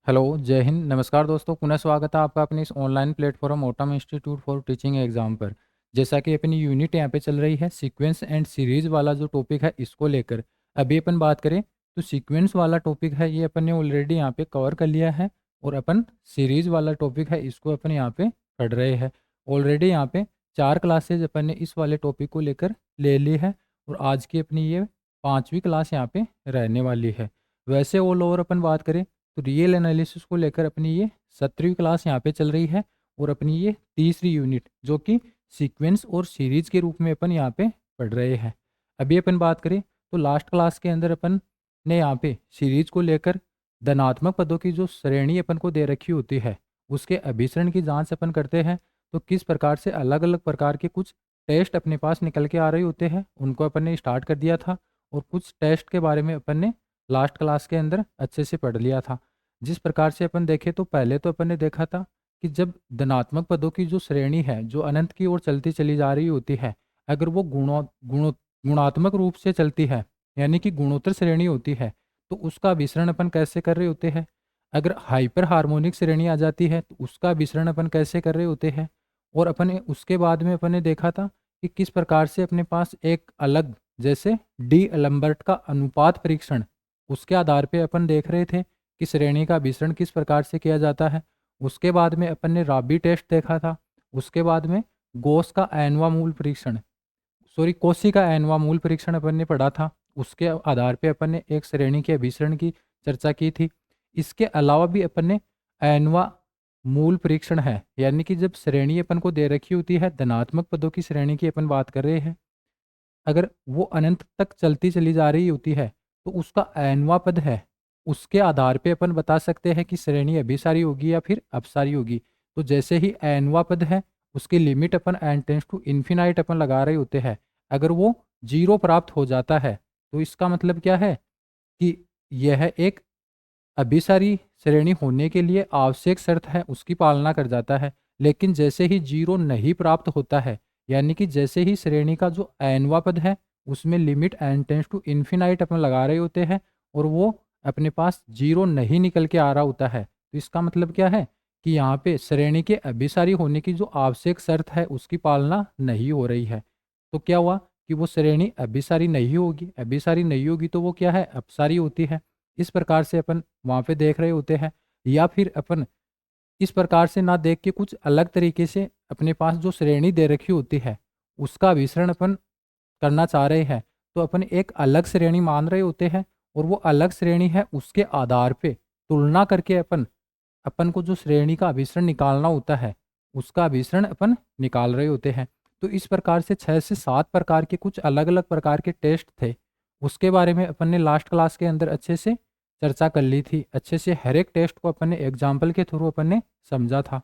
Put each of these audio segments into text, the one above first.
Hello, जय हिंद, नमस्कार दोस्तों। पुनः स्वागत है आपका अपने इस online platform autumn institute for teaching exam पर। जैसा कि अपनी यूनिट यहाँ पे चल रही है सीक्वेंस एंड सीरीज वाला जो टॉपिक है इसको लेकर अभी अपन बात करें तो सीक्वेंस वाला टॉपिक है ये अपन ने ऑलरेडी यहाँ पे कवर कर लिया है। और अपन सीरीज वाला टॉपिक है इसको अपन यहाँ पे पढ़ रहे हैं। ऑलरेडी यहाँ पे 4 क्लासेज अपन ने इस वाले टॉपिक को लेकर ले ली है और आज की अपनी ये 5वीं क्लास यहाँ पे रहने वाली है। वैसे ऑल ओवर अपन बात करें तो रियल एनालिसिस को लेकर अपनी ये 17वीं क्लास यहाँ पे चल रही है और अपनी ये तीसरी यूनिट जो कि सीक्वेंस और सीरीज के रूप में अपन यहाँ पे पढ़ रहे हैं। अभी अपन बात करें तो लास्ट क्लास के अंदर अपन ने यहाँ पे सीरीज को लेकर धनात्मक पदों की जो श्रेणी अपन को दे रखी होती है उसके अभिसरण की जांच अपन करते हैं। तो किस प्रकार से अलग अलग प्रकार के कुछ टेस्ट अपने पास निकल के आ रहे होते हैं उनको अपन ने स्टार्ट कर दिया था और कुछ टेस्ट के बारे में अपन ने लास्ट क्लास के अंदर अच्छे से पढ़ लिया था। जिस प्रकार से अपन देखें तो पहले तो अपन ने देखा था कि जब धनात्मक पदों की जो श्रेणी है जो अनंत की ओर चलती चली जा रही होती है, अगर वो गुणात्मक रूप से चलती है यानी कि गुणोत्तर श्रेणी होती है तो उसका विसरण अपन कैसे कर रहे होते हैं। अगर हाइपर हार्मोनिक श्रेणी आ जाती है तो उसका विसरण अपन कैसे कर रहे होते हैं। और अपन ने उसके बाद में अपन ने देखा था कि किस प्रकार से अपने पास एक अलग जैसे डी एलम्बर्ट का अनुपात परीक्षण उसके आधार पे अपन देख रहे थे कि श्रेणी का विसरण किस प्रकार से किया जाता है। उसके बाद में अपन ने राबी टेस्ट देखा था। उसके बाद में गोस का एनवा मूल परीक्षण कोसी का एनवा मूल परीक्षण अपन ने पढ़ा था। उसके आधार पे अपन ने एक श्रेणी के अभिसरण की चर्चा की थी। इसके अलावा भी अपन ने एनवा मूल परीक्षण है यानी कि जब श्रेणी अपन को दे रखी होती है धनात्मक पदों की श्रेणी की अपन बात कर रहे हैं, अगर वो अनंत तक चलती चली जा रही होती है तो उसका एनवा पद है उसके आधार पे अपन बता सकते हैं कि श्रेणी अभिसारी होगी या फिर अपसारी होगी। तो जैसे ही एनवा पद है उसकी लिमिट अपन एन टेंस टू इन्फिनाइट अपन लगा रहे होते हैं, अगर वो जीरो प्राप्त हो जाता है तो इसका मतलब क्या है कि यह एक अभिसारी श्रेणी होने के लिए आवश्यक शर्त है उसकी पालना कर जाता है। लेकिन जैसे ही जीरो नहीं प्राप्त होता है यानी कि जैसे ही श्रेणी का जो एनवा पद है उसमें limit N tends to infinite अपन लगा रहे होते हैं और वो अपने पास जीरो नहीं निकल के आ रहा होता है, तो इसका मतलब क्या है कि यहाँ पे श्रेणी के अभिसारी होने की जो आवश्यक शर्त है उसकी पालना नहीं हो रही है। तो क्या हुआ कि वो श्रेणी अभिसारी नहीं होगी, अभिसारी नहीं होगी तो वो क्या है अपसारी होती है। इस प्रकार से अपन वहाँ पे देख रहे होते हैं। या फिर अपन इस प्रकार से ना देख के कुछ अलग तरीके से अपने पास जो श्रेणी दे रखी होती है उसका विसरण अपन करना चाह रहे हैं, तो अपन एक अलग श्रेणी मान रहे होते हैं और वो अलग श्रेणी है उसके आधार पे तुलना करके अपन अपन को जो श्रेणी का अभिसरण निकालना होता है उसका अभिसरण अपन निकाल रहे होते हैं। तो इस प्रकार से 6 से 7 प्रकार के कुछ अलग अलग प्रकार के टेस्ट थे उसके बारे में अपन ने लास्ट क्लास के अंदर अच्छे से चर्चा कर ली थी। अच्छे से हर एक टेस्ट को अपन ने एग्जाम्पल के थ्रू अपन ने समझा था।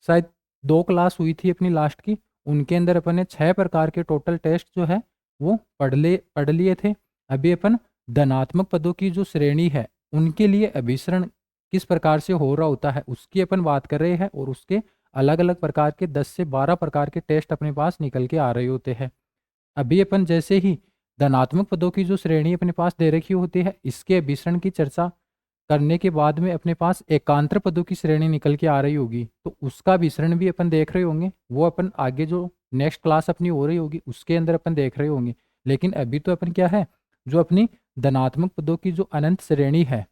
शायद 2 क्लास हुई थी अपनी लास्ट की, उनके अंदर अपन ने 6 प्रकार के टोटल टेस्ट जो है वो पढ़ लिए थे। अभी अपन धनात्मक पदों की जो श्रेणी है उनके लिए अभिसरण किस प्रकार से हो रहा होता है उसकी अपन बात कर रहे हैं और उसके अलग अलग प्रकार के 10 से 12 प्रकार के टेस्ट अपने पास निकल के आ रहे होते हैं। अभी अपन जैसे ही धनात्मक पदों की जो श्रेणी अपने पास दे रखी होती है इसके अभिसरण की चर्चा करने के बाद में अपने पास एकांतर पदों की श्रेणी निकल के आ रही होगी तो उसका विसरण भी अपन देख रहे होंगे। वो अपन आगे जो नेक्स्ट क्लास अपनी हो रही होगी उसके अंदर अपन देख रहे होंगे। लेकिन अभी तो अपन क्या है जो अपनी धनात्मक पदों की जो अनंत श्रेणी है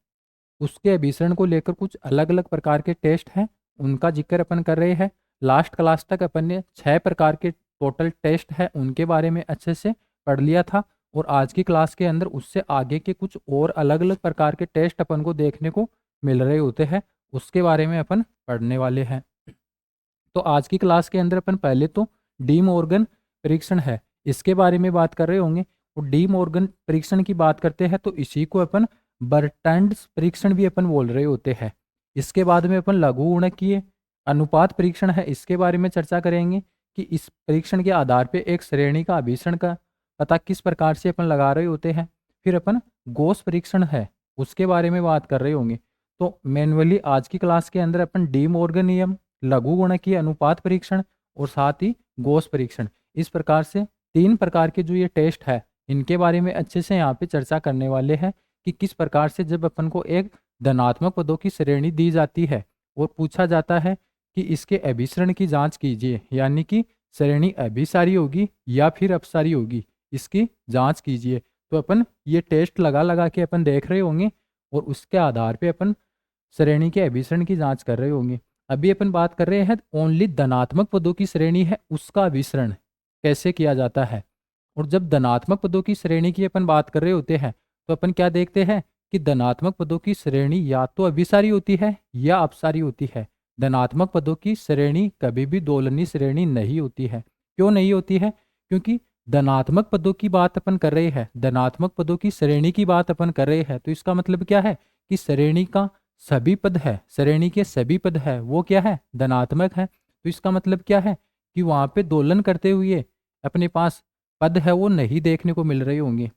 उसके अभिसरण को लेकर कुछ अलग अलग प्रकार के टेस्ट हैं उनका जिक्र अपन कर रहे हैं। लास्ट क्लास तक अपन ने 6 प्रकार के टोटल टेस्ट है उनके बारे में अच्छे से पढ़ लिया था और आज की क्लास के अंदर उससे आगे के कुछ और अलग अलग प्रकार के टेस्ट अपन को देखने को मिल रहे होते हैं, उसके बारे में अपन पढ़ने वाले हैं। तो आज की क्लास के अंदर अपन पहले तो डी मॉर्गन परीक्षण है इसके बारे में बात कर रहे होंगे। और डी मॉर्गन परीक्षण की बात करते हैं तो इसी को अपन बर्टैंड्स परीक्षण भी अपन बोल रहे होते हैं। इसके बाद में अपन लघु गुणकीय अनुपात परीक्षण है इसके बारे में चर्चा करेंगे कि इस परीक्षण के आधार पे एक श्रेणी का अभिसरण का पता किस प्रकार से अपन लगा रहे होते हैं। फिर अपन गोस परीक्षण है उसके बारे में बात कर रहे होंगे। तो मैनुअली आज की क्लास के अंदर अपन डी मॉर्गन नियम, लघु गुणकीय अनुपात परीक्षण और साथ ही गोस परीक्षण, इस प्रकार से 3 प्रकार के जो ये टेस्ट है इनके बारे में अच्छे से यहाँ पे चर्चा करने वाले हैं कि किस प्रकार से जब अपन को एक धनात्मक पदों की श्रेणी दी जाती है और पूछा जाता है कि इसके अभिसरण की जांच कीजिए, यानी कि श्रेणी अभिसारी होगी या फिर अपसारी होगी, इसकी जांच कीजिए। तो अपन ये टेस्ट लगा लगा के अपन देख रहे होंगे और उसके आधार पे अपन श्रेणी के अभिसरण की जांच कर रहे होंगे। अभी अपन बात कर रहे हैं ओनली धनात्मक पदों की श्रेणी है उसका अभिसरण कैसे किया जाता है। और जब धनात्मक पदों की श्रेणी की अपन बात कर रहे होते हैं तो अपन क्या देखते हैं कि धनात्मक पदों की श्रेणी या तो अभिसारी होती है या अपसारी होती है। धनात्मक पदों की श्रेणी कभी भी दोलनीय श्रेणी नहीं होती है। क्यों नहीं होती है? क्योंकि धनात्मक पदों की बात अपन कर रहे हैं, धनात्मक पदों की श्रेणी की बात अपन कर रहे हैं, तो इसका मतलब क्या है कि श्रेणी का सभी पद है, श्रेणी के सभी पद है वो क्या है? धनात्मक है। तो इसका मतलब क्या है कि वहां पे दोलन करते हुए अपने पास पद है वो नहीं देखने को मिल रहे होंगे।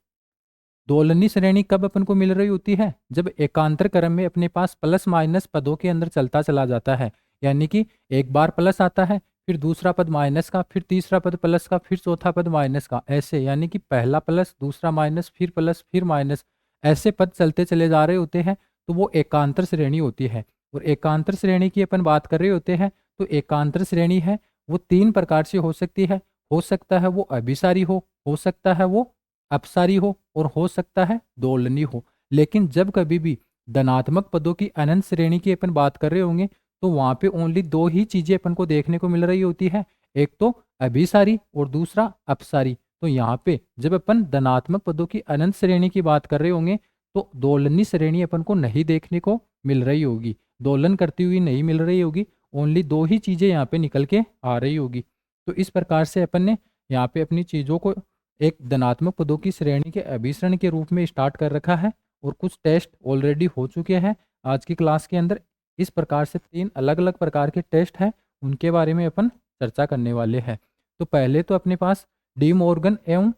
दोलनी श्रेणी कब अपन को मिल रही होती है? जब एकांतर क्रम में अपने पास प्लस माइनस पदों के अंदर चलता चला जाता है, यानी कि एक बार प्लस आता है, फिर दूसरा पद माइनस का, फिर तीसरा पद प्लस का, फिर चौथा पद माइनस का, ऐसे यानी कि पहला प्लस, दूसरा माइनस, फिर प्लस, फिर माइनस, ऐसे पद चलते चले जा रहे होते हैं, तो वो एकांतर श्रेणी होती है। और एकांतर श्रेणी की अपन बात कर रहे होते हैं तो एकांतर श्रेणी है वो तीन प्रकार से हो सकती है। हो सकता है वो अभिसारी हो सकता है वो अपसारी हो और हो सकता है दोलनी हो। लेकिन जब कभी भी धनात्मक पदों की अनंत श्रेणी की अपन बात कर रहे होंगे तो वहां पे ओनली दो ही चीजें अपन को देखने को मिल रही होती है, एक तो अभिसारी और दूसरा अपसारी। तो यहाँ पे जब अपन धनात्मक पदों की अनंत श्रेणी की बात कर रहे होंगे तो दोलनी श्रेणी अपन को नहीं देखने को मिल रही होगी, दोलन करती हुई नहीं मिल रही होगी, ओनली दो ही चीजें यहाँ पे निकल के आ रही होगी। तो इस प्रकार से अपन ने यहाँ पे अपनी चीजों को एक धनात्मक पदों की श्रेणी के अभिसरण के रूप में स्टार्ट कर रखा है और कुछ टेस्ट ऑलरेडी हो चुके हैं आज की क्लास के अंदर। इस प्रकार से तीन अलग अलग प्रकार के टेस्ट हैं, उनके बारे में अपन चर्चा करने वाले हैं। तो पहले तो अपने पास डी मॉर्गन एवं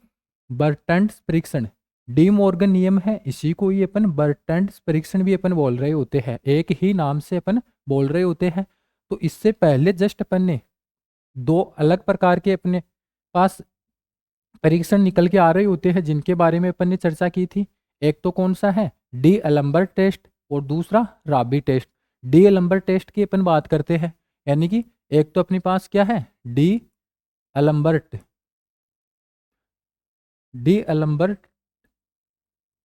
बर्टंट परीक्षण, डी मॉर्गन नियम है, इसी को ही अपन बर्टंट परीक्षण भी अपन बोल रहे होते हैं, एक ही नाम से अपन बोल रहे होते हैं। तो इससे पहले जस्ट अपन ने दो अलग प्रकार के अपने पास परीक्षण निकल के आ रहे होते हैं जिनके बारे में अपन ने चर्चा की थी। एक तो कौन सा है? डी एलम्बर टेस्ट और दूसरा राबी टेस्ट। डी एलम्बर टेस्ट की अपन बात करते हैं, यानी कि एक तो अपने पास क्या है? डी एलम्बर्ट, डी एलम्बर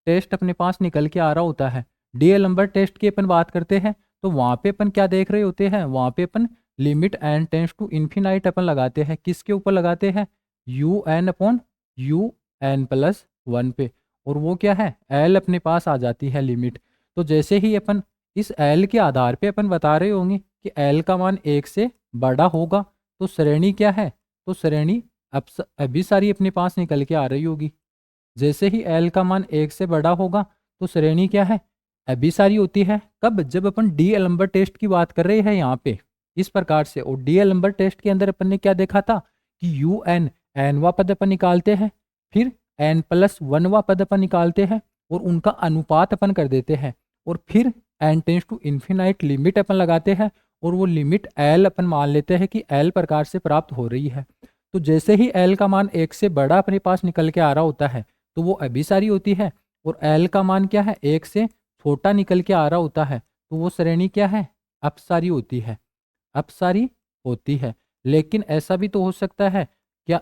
टेस्ट अपने पास निकल के आ रहा होता है। डी एलम्बर टेस्ट की अपन बात करते हैं तो वहां पे अपन क्या देख रहे होते हैं? वहां पे अपन limit N tends to infinite अपन लगाते हैं। किसके ऊपर लगाते हैं? You N upon you N plus one पे। और वो क्या है? एल अपने पास आ जाती है लिमिट। तो जैसे ही अपन इस एल के आधार पे अपन बता रहे होंगे कि एल का मान एक से बड़ा होगा तो श्रेणी क्या है? तो श्रेणी अभिसारी अपने पास निकल के आ रही होगी। जैसे ही एल का मान एक से बड़ा होगा तो श्रेणी क्या है? अभिसारी होती है। कब? जब अपन डी एलम्बर टेस्ट की बात कर रहे हैं यहाँ पे इस प्रकार से। और डी एलम्बर टेस्ट के अंदर अपन ने क्या देखा था कि यू एन एनवा पद अपन निकालते हैं, फिर एन प्लस वनवा पद अपन निकालते हैं और उनका अनुपात अपन कर देते हैं और फिर n tends to infinite limit अपन लगाते हैं और वो लिमिट एल अपन मान लेते हैं कि एल प्रकार से प्राप्त हो रही है। तो जैसे ही एल का मान एक से बड़ा अपने पास निकल के आ रहा होता है तो वो अभिसारी होती है। और एल का मान क्या है? एक से छोटा निकल के आ रहा होता है तो वो श्रेणी क्या है? अपसारी होती है, अपसारी होती है। लेकिन ऐसा भी तो हो सकता है क्या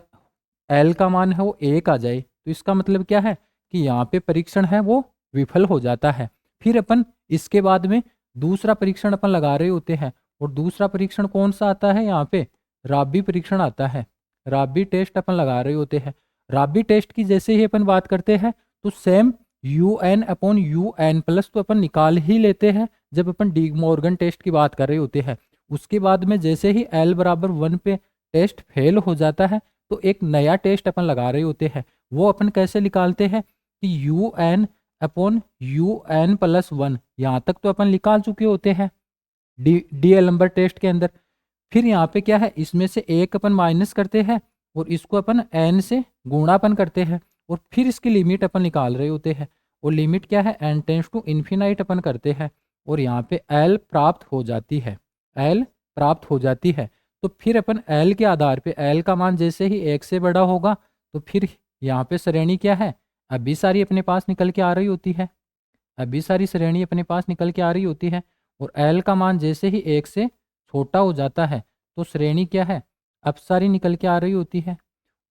एल का मान है वो एक आ जाए, तो इसका मतलब क्या है कि यहाँ पे परीक्षण है वो विफल हो जाता है। फिर अपन इसके बाद में दूसरा परीक्षण अपन लगा रहे होते हैं और दूसरा परीक्षण कौन सा आता है? यहाँ पे राबी परीक्षण आता है, राबी टेस्ट अपन लगा रहे होते हैं। राबी टेस्ट की जैसे ही अपन बात करते हैं तो same U N upon you N plus तो अपन निकाल ही लेते हैं जब अपन डी मॉर्गन टेस्ट की बात कर रहे होते हैं। उसके बाद में जैसे ही एल बराबर वन पे टेस्ट फेल हो जाता है तो एक नया टेस्ट अपन लगा रहे होते हैं। वो अपन कैसे निकालते हैं कि you N upon you N plus one, यहाँ तक तो अपन निकाल चुके होते हैं डी एल नंबर टेस्ट के अंदर। फिर यहाँ पे क्या है? इसमें से एक अपन माइनस करते हैं और इसको अपन एन से गुणापन करते हैं और फिर इसकी लिमिट अपन निकाल रहे होते हैं। और लिमिट क्या है? एन टेंस टू इन्फिनाइट अपन करते हैं और यहाँ पे एल प्राप्त हो जाती है, एल प्राप्त हो जाती है। तो फिर अपन एल के आधार पे एल का मान जैसे ही एक से बड़ा होगा तो फिर यहाँ पे श्रेणी क्या है? अभिसारी अपने पास निकल के आ रही होती है। अभी सारी श्रेणी अपने पास निकल के आ रही होती है, और एल का मान जैसे ही 1 से छोटा हो जाता है तो श्रेणी क्या है, अपसारी निकल के आ रही होती है।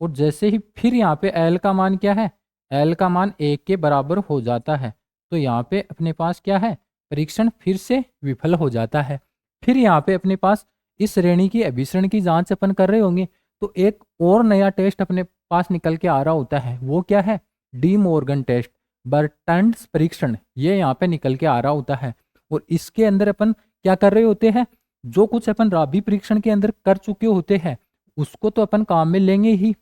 और जैसे ही फिर यहाँ पे एल का मान क्या है, एल का मान 1 के बराबर हो जाता है, तो यहाँ पे अपने पास क्या है, परीक्षण फिर से विफल हो जाता है। फिर यहाँ पे अपने पास इस श्रेणी की अभिसरण की जांच अपन कर रहे होंगे, तो एक और नया टेस्ट अपने पास निकल के आ रहा होता है। वो क्या है, डी मॉर्गन टेस्ट, बर्टन्स परीक्षण, ये यहाँ पे निकल के आ रहा होता है। और इसके अंदर अपन क्या कर रहे होते हैं, जो कुछ अपन राबी परीक्षण के अंदर कर चुके होते हैं उसको तो अपन काम में लेंगे ही,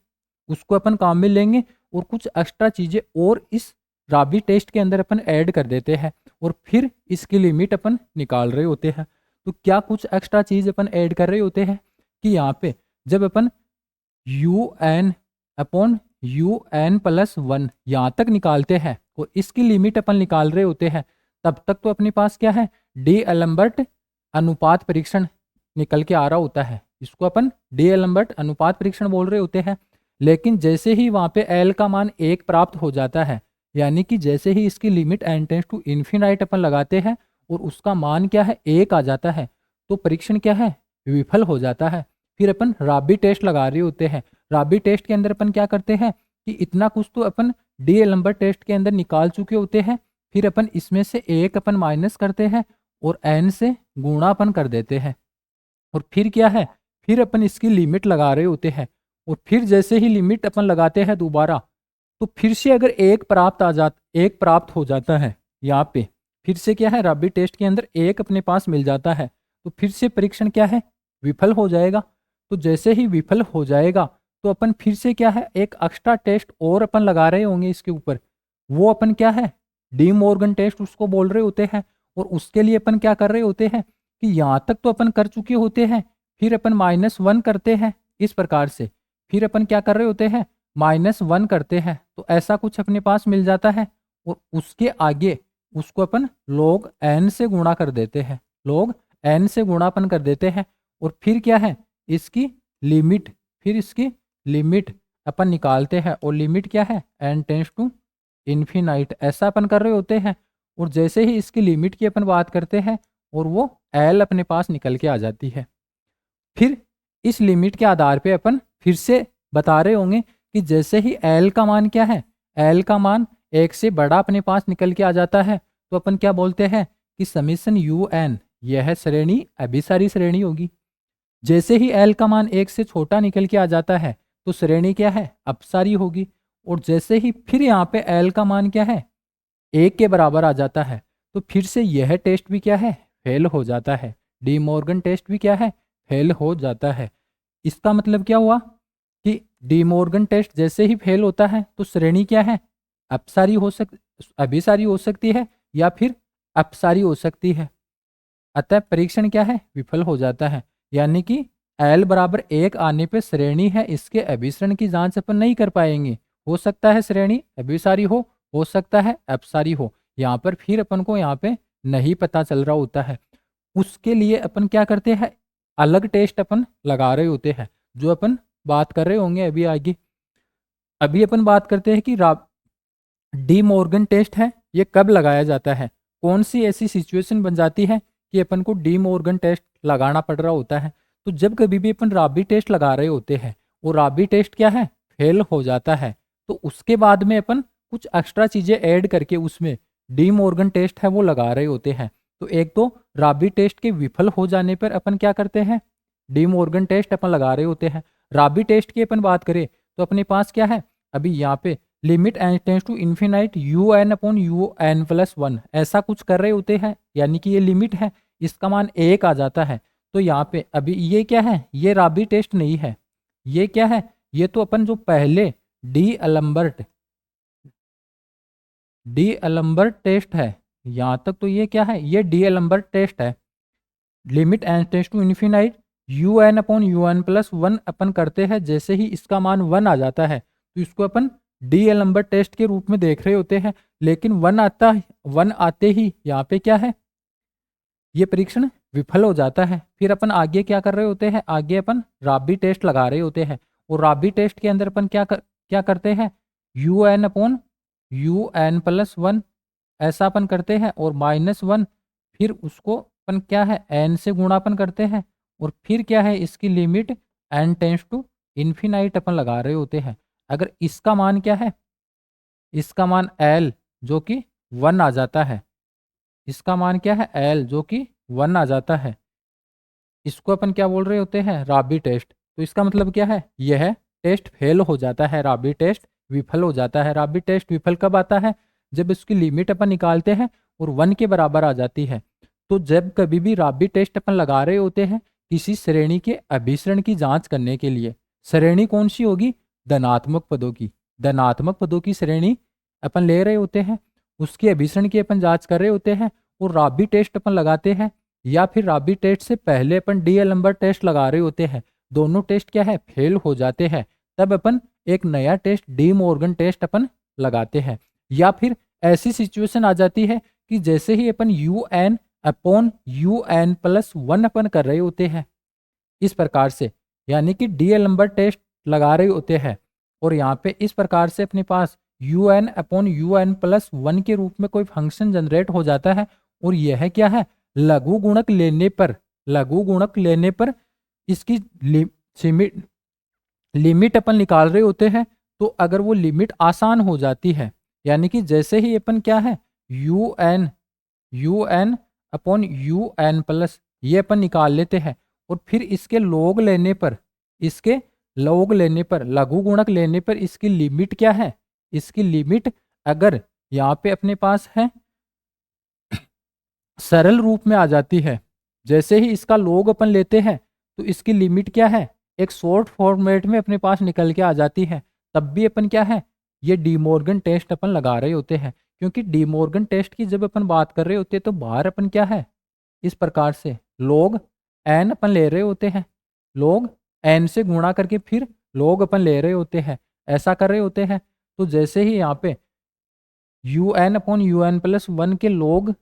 उसको अपन काम में लेंगे, और कुछ एक्स्ट्रा चीजें और इस राबी टेस्ट के अंदर अपन ऐड कर देते हैं, और फिर इसकी लिमिट अपन निकाल रहे होते हैं। तो क्या कुछ एक्स्ट्रा चीज अपन ऐड कर रहे होते हैं कि यहाँ पे जब अपन u N upon you N plus 1 यहाँ तक निकालते हैं और इसकी लिमिट अपन निकाल रहे होते हैं, तब तक तो अपने पास क्या है, डी एलम्बर्ट अनुपात परीक्षण निकल के आ रहा होता है। इसको अपन डी एलम्बर्ट अनुपात परीक्षण बोल रहे होते हैं। लेकिन जैसे ही वहाँ पे एल का मान 1 प्राप्त हो जाता है, यानी कि जैसे ही इसकी limit N tends to infinite अपन लगाते हैं और उसका मान क्या है, 1 आ जाता है, तो परीक्षण क्या है, विफल हो जाता है। फिर अपन राबी टेस्ट लगा रहे होते हैं। राबी टेस्ट के अंदर अपन क्या करते हैं कि इतना कुछ तो अपन डी एलम्बर्ट टेस्ट के अंदर निकाल चुके होते हैं, फिर अपन इसमें से 1 अपन माइनस करते हैं और एन से गुणा अपन कर देते हैं, और फिर क्या है, फिर अपन इसकी लिमिट लगा रहे होते हैं। और फिर जैसे ही लिमिट अपन लगाते हैं दोबारा, तो फिर से अगर एक प्राप्त हो जाता है, यहाँ पे फिर से क्या है, राबी टेस्ट के अंदर 1 अपने पास मिल जाता है, तो फिर से परीक्षण क्या है, विफल हो जाएगा। तो जैसे ही विफल हो जाएगा तो अपन फिर से क्या है, एक एक्स्ट्रा टेस्ट और अपन लगा रहे होंगे इसके ऊपर। वो अपन क्या है, डी मॉर्गन टेस्ट उसको बोल रहे होते हैं। और उसके लिए अपन क्या कर रहे होते हैं कि यहाँ तक तो अपन कर चुके होते हैं, फिर अपन -1 करते हैं इस प्रकार से, फिर अपन क्या कर रहे होते हैं, -1 करते हैं, तो ऐसा कुछ अपने पास मिल जाता है। और उसके आगे उसको अपन log n से गुणा कर देते हैं, log n से गुणा अपन कर देते हैं। और फिर क्या है, इसकी लिमिट, फिर इसकी लिमिट अपन निकालते हैं, और लिमिट क्या है, n टेंड्स टू इन्फिनाइट, ऐसा अपन कर रहे होते हैं। और जैसे ही इसकी लिमिट की अपन बात करते हैं और वो l अपने पास निकल के आ जाती है, फिर इस लिमिट के आधार पे अपन फिर से बता रहे होंगे कि जैसे ही l का मान क्या है, l का मान 1 से बड़ा अपने पास निकल के आ जाता है, तो अपन क्या बोलते हैं कि समीशन यू एन, यह श्रेणी अभिसारी श्रेणी होगी। जैसे ही l का मान 1 से छोटा निकल के आ जाता है तो श्रेणी क्या है, अपसारी होगी। और जैसे ही फिर यहाँ पे l का मान क्या है, 1 के बराबर आ जाता है, तो फिर से यह टेस्ट भी क्या है, फेल हो जाता है। डी मॉर्गन टेस्ट भी क्या है, फेल हो जाता है। इसका मतलब क्या हुआ कि डी मॉर्गन टेस्ट जैसे ही फेल होता है तो श्रेणी क्या है, अभिसारी हो सकती है या फिर अपसारी हो सकती है। अतः परीक्षण क्या है, विफल हो जाता है। यानी कि l बराबर 1 आने पे श्रेणी है, इसके अभिसरण की जांच अपन नहीं कर पाएंगे। हो सकता है श्रेणी अभिसारी हो सकता है अपसारी हो। यहाँ पर फिर अपन को यहाँ पे नहीं पता चल रहा होता है। उसके लिए अपन क्या करते हैं, अलग टेस्ट अपन लगा रहे होते हैं, जो अपन बात कर रहे होंगे अभी आगे। अभी अपन बात करते हैं कि डी मॉर्गन टेस्ट है, ये कब लगाया जाता है, कौन सी ऐसी सिचुएशन बन जाती है कि अपन को डी मॉर्गन टेस्ट लगाना पड़ रहा होता है। तो जब कभी भी अपन राबी टेस्ट लगा रहे होते हैं और राबी टेस्ट क्या है, फेल हो जाता है, तो उसके बाद में अपन कुछ एक्स्ट्रा चीज़ें ऐड करके उसमें डी मॉर्गन टेस्ट है वो लगा रहे होते हैं। तो एक तो राबी टेस्ट के विफल हो जाने पर अपन क्या करते हैं, डी मॉर्गन टेस्ट अपन लगा रहे होते हैं। राबी टेस्ट की अपन बात करें तो अपने पास क्या है, अभी यहाँ पे limit N tends to infinite U N upon you N plus 1 ऐसा कुछ कर रहे होते हैं, यानी कि ये लिमिट है, इसका मान 1 आ जाता है। तो यहाँ पे अभी ये क्या है, ये राबी टेस्ट नहीं है, ये क्या है, ये तो अपन जो पहले डी एलम्बर्ट टेस्ट है, यहाँ तक तो ये क्या है, ये डी एलम्बर्ट टेस्ट है। Limit N tends to infinite U N upon you N plus 1 अपन करते हैं, जैसे ही इसका मान 1 आ जाता है तो इसको अपन डी एलम्बर्ट टेस्ट के रूप में देख रहे होते हैं। लेकिन 1 आते ही यहाँ पे क्या है, ये परीक्षण विफल हो जाता है। फिर अपन आगे क्या कर रहे होते हैं, आगे अपन राबी टेस्ट लगा रहे होते हैं। और राबी टेस्ट के अंदर अपन क्या करते हैं, you N upon you N plus 1 ऐसा अपन करते हैं और -1 फिर उसको अपन क्या है n से गुणा अपन करते हैं और फिर क्या है इसकी limit n tends to infinite अपन लगा रहे होते हैं। अगर इसका मान क्या है, इसका मान l जो कि 1 आ जाता है, इसका मान क्या है l जो कि 1 आ जाता है, इसको अपन क्या बोल रहे होते हैं, राबी टेस्ट। तो इसका मतलब क्या है, यह टेस्ट फेल हो जाता है, राबी टेस्ट विफल हो जाता है। राबी टेस्ट विफल कब आता है, जब इसकी लिमिट अपन निकालते हैं और 1 के बराबर आ जाती है। तो जब कभी भी राबी टेस्ट अपन लगा रहे होते हैं किसी श्रेणी के अभिसरण की जांच करने के लिए, श्रेणी कौन सी होगी, धनात्मक पदों की, धनात्मक पदों की श्रेणी अपन ले रहे होते हैं, उसके अभिसरण की अपन जांच कर रहे होते हैं और राबी टेस्ट अपन लगाते हैं, या फिर राबी टेस्ट से पहले अपन डीएल नंबर टेस्ट लगा रहे होते हैं, दोनों टेस्ट क्या है फेल हो जाते हैं, तब अपन एक नया टेस्ट डी मॉर्गन टेस्ट अपन लगाते हैं। या फिर ऐसी सिचुएशन आ जाती है कि जैसे ही अपन u N upon you N plus 1 अपन कर रहे होते हैं इस प्रकार से, यानी कि डीएल नंबर टेस्ट लगा रहे होते हैं और यहाँ पे इस प्रकार से अपने पास u N upon you N plus 1 के रूप में कोई फंक्शन जनरेट हो जाता है और यह क्या है, लघु गुणक लेने पर, लघु गुणक लेने पर इसकी लिमिट अपन निकाल रहे होते हैं। तो अगर वो लिमिट आसान हो जाती है, यानी कि जैसे ही अपन क्या है you N upon you N plus ये अपन निकाल लेते हैं और फिर इसके लोग लेने पर, इसके लोग लेने पर, लघु गुणक लेने पर इसकी लिमिट क्या है, इसकी लिमिट अगर यहाँ पे अपने पास है सरल रूप में आ जाती है, जैसे ही इसका लोग अपन लेते हैं तो इसकी लिमिट क्या है, एक शॉर्ट फॉर्मेट में अपने पास निकल के आ जाती है, तब भी अपन क्या है ये डीमॉर्गन टेस्ट अपन लगा रहे होते हैं। क्योंकि डीमॉर्गन टेस्ट की जब अपन बात कर रहे होते हैं तो बाहर अपन क्या है इस प्रकार से लोग एन अपन ले रहे होते हैं, लोग एन से गुणा करके फिर लोग अपन ले रहे होते हैं, ऐसा कर रहे होते हैं। तो जैसे ही यहाँ पे you N upon you N plus 1 के लोग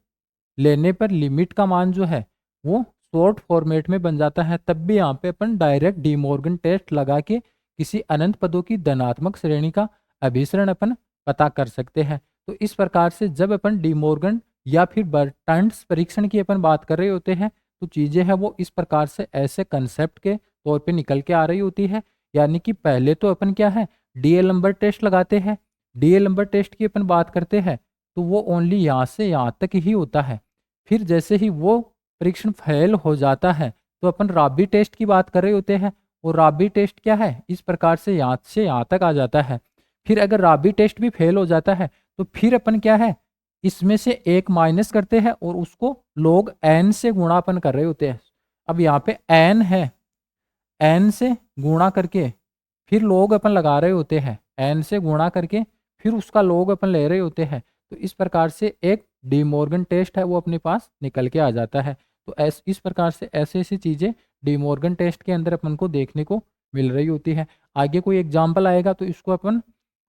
लेने पर लिमिट का मान जो है वो शॉर्ट फॉर्मेट में बन जाता है, तब भी यहाँ पे अपन डायरेक्ट डीमॉर्गन टेस्ट लगा के किसी अनंत पदों की धनात्मक श्रेणी का अभिसरण अपन पता कर सकते हैं। तो इस प्रकार से जब अपन डीमॉर्गन या फिर बर्टन्स परीक्षण की अपन बात कर रहे होते हैं तो चीज़ें हैं वो इस प्रकार से ऐसे कंसेप्ट के तौर पे निकल के आ रही होती है। यानी कि पहले तो अपन क्या है डीएल नंबर टेस्ट लगाते हैं, डीएल नंबर टेस्ट की अपन बात करते हैं तो वो ओनली यहाँ से यहाँ तक ही होता है। फिर जैसे ही वो परीक्षण फेल हो जाता है तो अपन राबी टेस्ट की बात कर रहे होते हैं और राबी टेस्ट क्या है इस प्रकार से यहाँ तक आ जाता है। फिर अगर राबी टेस्ट भी फेल हो जाता है तो फिर अपन क्या है इसमें से एक माइनस करते हैं और उसको लोग एन से गुणा अपन कर रहे होते हैं। अब यहाँ पे एन है, एन से गुणा करके फिर लोग अपन लगा रहे होते हैं, एन से गुणा करके फिर उसका लोग अपन ले रहे होते हैं। तो इस प्रकार से एक डीमॉर्गन टेस्ट है वो अपने पास निकल के आ जाता है। तो इस प्रकार से ऐसी ऐसी चीज़ें डीमॉर्गन टेस्ट के अंदर अपन को देखने को मिल रही होती है। आगे कोई एग्जाम्पल आएगा तो इसको अपन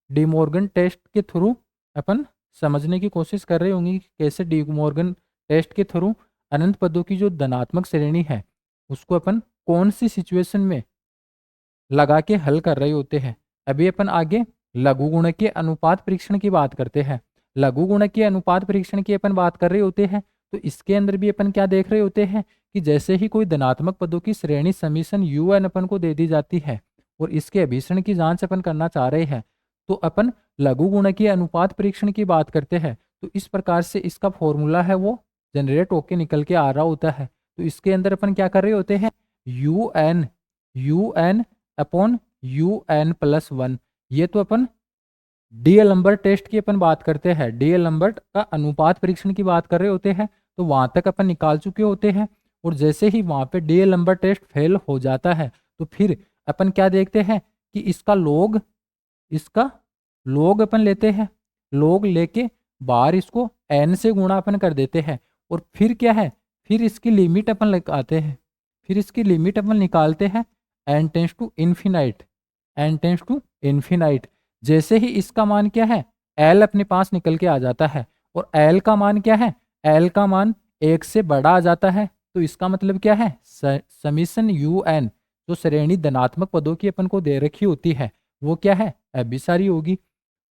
डीमॉर्गन टेस्ट के थ्रू अपन समझने की कोशिश कर रहे होंगे कि कैसे डीमॉर्गन टेस्ट के थ्रू अनंत पदों की जो धनात्मक श्रेणी है उसको अपन कौन सी सिचुएशन में लगा के हल कर रहे होते हैं। अभी अपन आगे लघु गुणकीय अनुपात परीक्षण की बात करते हैं। लघु गुणकीय अनुपात परीक्षण की अपन बात कर रहे होते हैं तो इसके अंदर भी अपन क्या देख रहे होते हैं कि जैसे ही कोई धनात्मक पदों की श्रेणी समीशन यू एन अपन को दे दी जाती है और इसके अभिसरण की जांच अपन करना चाह रहे हैं तो अपन लघु गुणकीय अनुपात परीक्षण की बात करते हैं। तो इस प्रकार से इसका फॉर्मूला है वो जनरेट होके निकल के आ रहा होता है। तो इसके अंदर अपन क्या कर रहे होते हैं you N upon you N plus 1, ये तो अपन डीएल नंबर टेस्ट की अपन बात करते हैं, डीएल नंबर का अनुपात परीक्षण की बात कर रहे होते हैं तो वहां तक अपन निकाल चुके होते हैं। और जैसे ही वहां पे डीएल नंबर टेस्ट फेल हो जाता है तो फिर अपन क्या देखते हैं कि इसका लोग अपन लेते हैं, लोग लेके बाहर इसको एन से गुणा अपन कर देते हैं और फिर क्या है फिर इसकी लिमिट अपन लगाते हैं, फिर इसकी लिमिट अपन निकालते हैं N tends to infinite, N tends to infinite. जैसे ही इसका मान क्या है एल अपने पास निकल के आ जाता है और एल का मान क्या है, एल का मान 1 से बड़ा आ जाता है। तो इसका मतलब क्या है समीशन यू एन जो श्रेणी धनात्मक पदों की अपन को दे रखी होती है वो क्या है अभिसारी होगी।